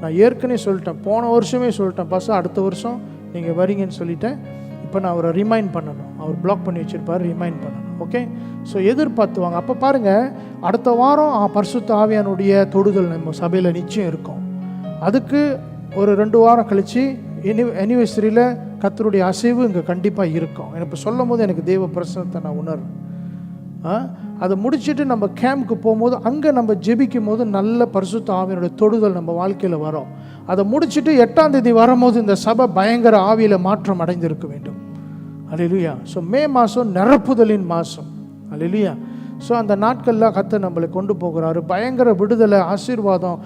நான் ஏற்கனவே சொல்லிட்டேன். போன வருஷமே சொல்லிட்டேன், பாஸ்டர் அடுத்த வருஷம் நீங்கள் வரீங்கன்னு சொல்லிட்டேன். இப்போ நான் அவரை ரிமைண்ட் பண்ணணும். அவர் பிளாக் பண்ணி வச்சுருப்பார், ரிமைண்ட் பண்ணணும். ஓகே. ஸோ எதிர்பார்த்துவாங்க. அப்போ பாருங்கள், அடுத்த வாரம் பரிசுத்த ஆவியானுடைய தொடுதல் நம்ம சபையில் நிச்சயம் இருக்கும். அதுக்கு ஒரு 2 வாரம் கழித்து அனிவர்சரியில் கர்த்தருடைய அசைவு இங்கே கண்டிப்பாக இருக்கும். எனக்கு சொல்லும் போது எனக்கு தேவ பிரசனத்தை நான் உணர்றேன். அதை முடிச்சுட்டு நம்ம கேம்ப்க்கு போகும்போது அங்கே நம்ம ஜெபிக்கும் போது நல்ல பரிசுத்த ஆவியினுடைய தொடுதல் நம்ம வாழ்க்கையில் வரும். அதை முடிச்சுட்டு 8ஆம் தேதி வரும்போது இந்த சபை பயங்கர ஆவியில் மாற்றம் அடைந்திருக்க வேண்டும். அல்லேலூயா. ஸோ மே மாதம் நிரப்புதலின் மாதம். அல்லேலூயா. ஸோ அந்த நாட்களில் கர்த்தர் நம்மளை கொண்டு போகிறாரு. பயங்கர விடுதலை, ஆசீர்வாதம்.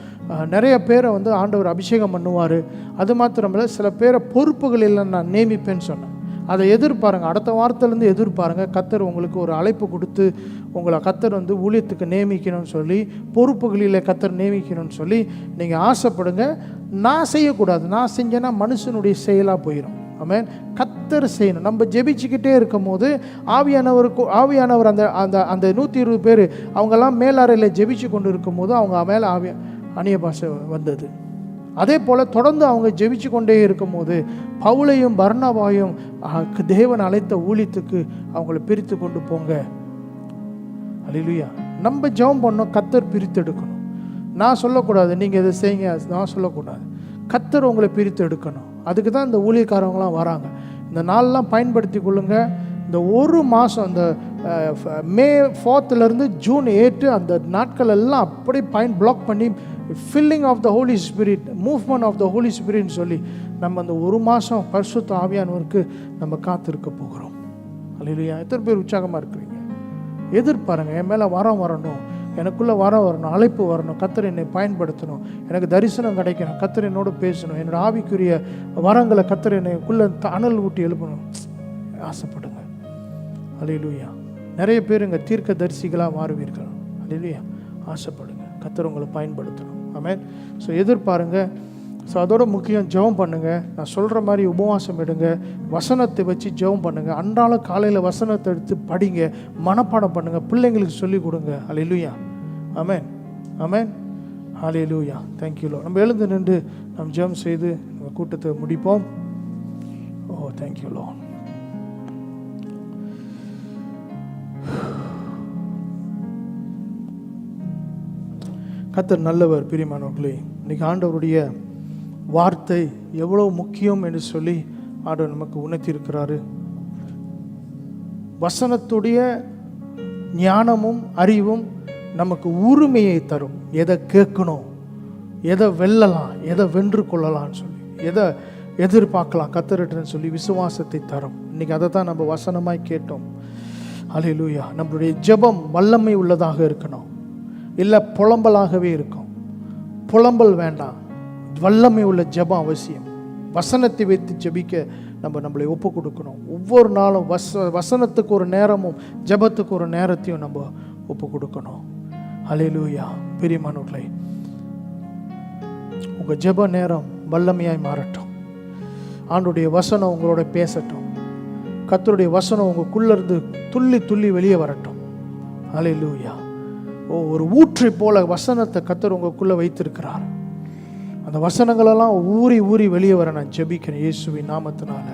நிறைய பேரை வந்து ஆண்டவர் அபிஷேகம் பண்ணுவார். அது மாத்திரமில்லை, சில பேரை பொறுப்புகளில் நான் நியமிப்பேன்னு சொன்னேன். அதை எதிர்பாருங்க. அடுத்த வாரத்திலேருந்து எதிர்பாருங்க. கர்த்தர் உங்களுக்கு ஒரு அழைப்பு கொடுத்து உங்களை கர்த்தர் வந்து ஊழியத்துக்கு நியமிக்கணும்னு சொல்லி, பொறுப்புகளில் கர்த்தர் நியமிக்கணும்னு சொல்லி நீங்கள் ஆசைப்படுங்க. நான் செய்யக்கூடாது. நான் செஞ்சேன்னா மனுஷனுடைய செயலாக போயிடும். ஆமென். கர்த்தர் செய்யணும். நம்ம ஜெபிச்சுக்கிட்டே இருக்கும் போது ஆவியானவர் அந்த அந்த அந்த 120 பேர் அவங்கெல்லாம் மேலறையில் ஜெபிச்சு கொண்டு இருக்கும் போது அவங்க மேலே அந்நிய பாஷை வந்தது. அதே போல் தொடர்ந்து அவங்க ஜெபிச்சு கொண்டே இருக்கும் போது பவுலையும் பர்னபாவையும் தேவன் அழைத்த ஊழியத்துக்கு அவங்கள பிரித்து கொண்டு போங்க. அல்லேலூயா. நம்ம ஜெபம் பண்ணோம், கர்த்தர் பிரித்து எடுக்கணும். நான் சொல்லக்கூடாது நீங்கள் இதை செய்யுங்க, நான் சொல்லக்கூடாது. கர்த்தர் உங்களை பிரித்து எடுக்கணும். அதுக்கு தான் இந்த ஊழியக்காரவங்களாம் வராங்க. இந்த நாளெலாம் பயன்படுத்தி கொள்ளுங்க. இந்த ஒரு மாதம், இந்த மே 4th ஜூன் 8 அந்த நாட்கள் எல்லாம் அப்படியே பிளாக் பண்ணி filling of the Holy Spirit, movement of the Holy ஸ்பிரிட்னு சொல்லி நம்ம அந்த ஒரு மாதம் பரிசுத்த ஆவியானவருக்கு நம்ம காத்திருக்க போகிறோம். அல்லேலூயா. எத்தனை பேர் உற்சாகமாக இருக்கிறீங்க? எதிர்பாருங்க, என் மேலே வரணும். எனக்குள்ளே வரணும், அழைப்பு வரணும், கர்த்தர் என்னை பயன்படுத்தணும், எனக்கு தரிசனம் கிடைக்கணும், கர்த்தர் என்னோட பேசணும், என்னோட ஆவிக்குரிய வரங்களை கர்த்தர் என்னைக்குள்ளே அனல் ஊட்டி எழுப்பணும் ஆசைப்படுங்க. அல்லேலூயா. நிறைய பேர் இங்கே தீர்க்க தரிசிகளாக மாறுவீர்கள். அல்லேலூயா. ஆசைப்படுங்க, கர்த்தர் உங்களை பயன்படுத்தணும். ஆமென். ஸோ எதிர்பாருங்க. ஸோ அதோட முக்கியம் ஜெபம் பண்ணுங்கள். நான் சொல்கிற மாதிரி உபவாசம் எடுங்க, வசனத்தை வச்சு ஜெபம் பண்ணுங்கள். அன்றாட காலையில் வசனத்தை எடுத்து படிங்க, மனப்பாடம் பண்ணுங்கள், பிள்ளைங்களுக்கு சொல்லிக் கொடுங்க. அல்லேலூயா. ஆமென். ஆமென். அல்லேலூயா. Thank you Lord. நம்ம எழுந்து நின்று நம்ம ஜெபம் செய்து நம்ம கூட்டத்தை முடிப்போம். ஓ தேங்க்யூ லார்ட். கர்த்தர் நல்லவர். பிரியமானவர்களே, இன்னைக்கு ஆண்டவருடைய வார்த்தை எவ்வளோ முக்கியம் என்று சொல்லி ஆண்டவர் நமக்கு உணர்த்தியிருக்கிறாரு. வசனத்துடைய ஞானமும் அறிவும் நமக்கு உரிமையை தரும். எதை கேட்கணும், எதை வெல்லலாம், எதை வென்று கொள்ளலாம்னு சொல்லி, எதை எதிர்பார்க்கலாம் கர்த்தர்கிட்டன்னு சொல்லி விசுவாசத்தை தரும். இன்னைக்கு அதை தான் நம்ம வசனமாய் கேட்டோம். அல்லேலூயா. நம்மளுடைய ஜெபம் வல்லமை உள்ளதாக இருக்கணும், இல்லை புலம்பலாகவே இருக்கும். புலம்பல் வேண்டாம், வல்லமை உள்ள ஜெபம் அவசியம். வசனத்தை வைத்து ஜெபிக்க நம்மளை ஒப்பு கொடுக்கணும். ஒவ்வொரு நாளும் வசனத்துக்கு ஒரு நேரமும் ஜெபத்துக்கு ஒரு நேரத்தையும் நம்ம ஒப்பு கொடுக்கணும். அல்லேலூயா. பிரியமானவர்களே, உங்கள் ஜெப நேரம் வல்லமையாய் மாறட்டும். ஆண்டுடைய வசனம் உங்களோட பேசட்டும். கர்த்தருடைய வசனம் உங்களுக்குள்ளேருந்து துள்ளி துள்ளி வெளியே வரட்டும். அல்லேலூயா. ஒரு ஊற்றை போல வசனத்தை கர்த்தர் உங்களுக்குள்ளே வைத்திருக்கிறார். அந்த வசனங்களெல்லாம் ஊறி ஊறி வெளியே வர நான் ஜெபிக்கிறேன் இயேசுவின் நாமத்தினால.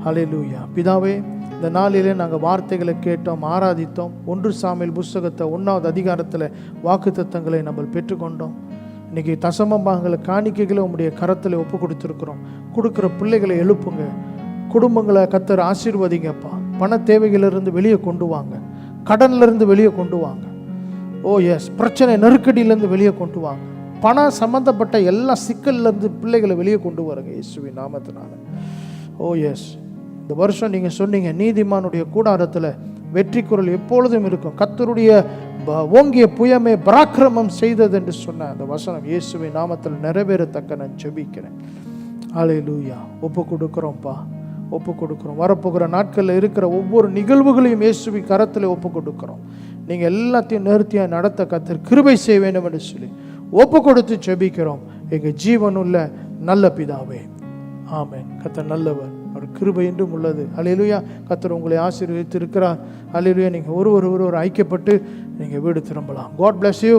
அல்லேலூயா. பிதாவே, இந்த நாளிலே நாங்கள் வார்த்தைகளை கேட்டோம், ஆராதித்தோம். 1 சாமுவேல் புஸ்தகத்தை 1வது அதிகாரத்தில் வாக்குத்தத்தங்களை நம்ம பெற்றுக்கொண்டோம். இன்றைக்கி தசமபாகங்களை காணிக்கைகளை உங்களுடைய கரத்தில் ஒப்பு கொடுத்துருக்குறோம். கொடுக்குற பிள்ளைகளை எழுப்புங்க, குடும்பங்களை கர்த்தர் ஆசீர்வதிங்கப்பா. பண தேவைகளிலிருந்து வெளியே கொண்டு வாங்க, கடன்லேருந்து வெளியே கொண்டு வாங்க. ஓ எஸ், பிரச்சனை நெருக்கடியிலேருந்து வெளியே கொண்டு வாங்க. பணம் சம்மந்தப்பட்ட எல்லா சிக்கல்லேருந்து பிள்ளைகளை வெளியே கொண்டு வரங்க இயேசுவின் நாமத்தினால. ஓ எஸ், இந்த வருஷம் நீங்கள் சொன்னீங்க நீதிமானுடைய கூடாரத்தில் வெற்றி குரல் எப்பொழுதும் இருக்கும், கர்த்தருடைய ஓங்கிய புயமே பராக்கிரமம் செய்தது என்று சொன்ன அந்த வசனம் இயேசுவின் நாமத்தில் நிறைவேறத்தக்க நான் ஜெபிக்கிறேன். அல்லேலூயா. ஒப்பு கொடுக்குறோம்ப்பா, ஒப்பு கொடுக்குறோம். வரப்போகிற நாட்களில் இருக்கிற ஒவ்வொரு நிகழ்வுகளையும் இயேசுவின் கரத்தில் ஒப்பு கொடுக்குறோம். நீங்கள் எல்லாத்தையும் நேர்த்தியாக நடத்த கர்த்தர் கிருபை செய்ய வேண்டும் என்று சொல்லி ஒப்பு கொடுத்து ஜெபிக்கிறோம் எங்கள் ஜீவனுள்ள நல்ல பிதாவே. ஆமென். கர்த்தர் நல்லவர், அவர் கிருபை என்றும் உள்ளது. அல்லேலூயா. கர்த்தர் உங்களை ஆசீர்வதித்து இருக்கிறார். அல்லேலூயா. நீங்கள் ஒருவர் ஐக்கியப்பட்டு நீங்கள் வீடு திரும்பலாம். God bless you.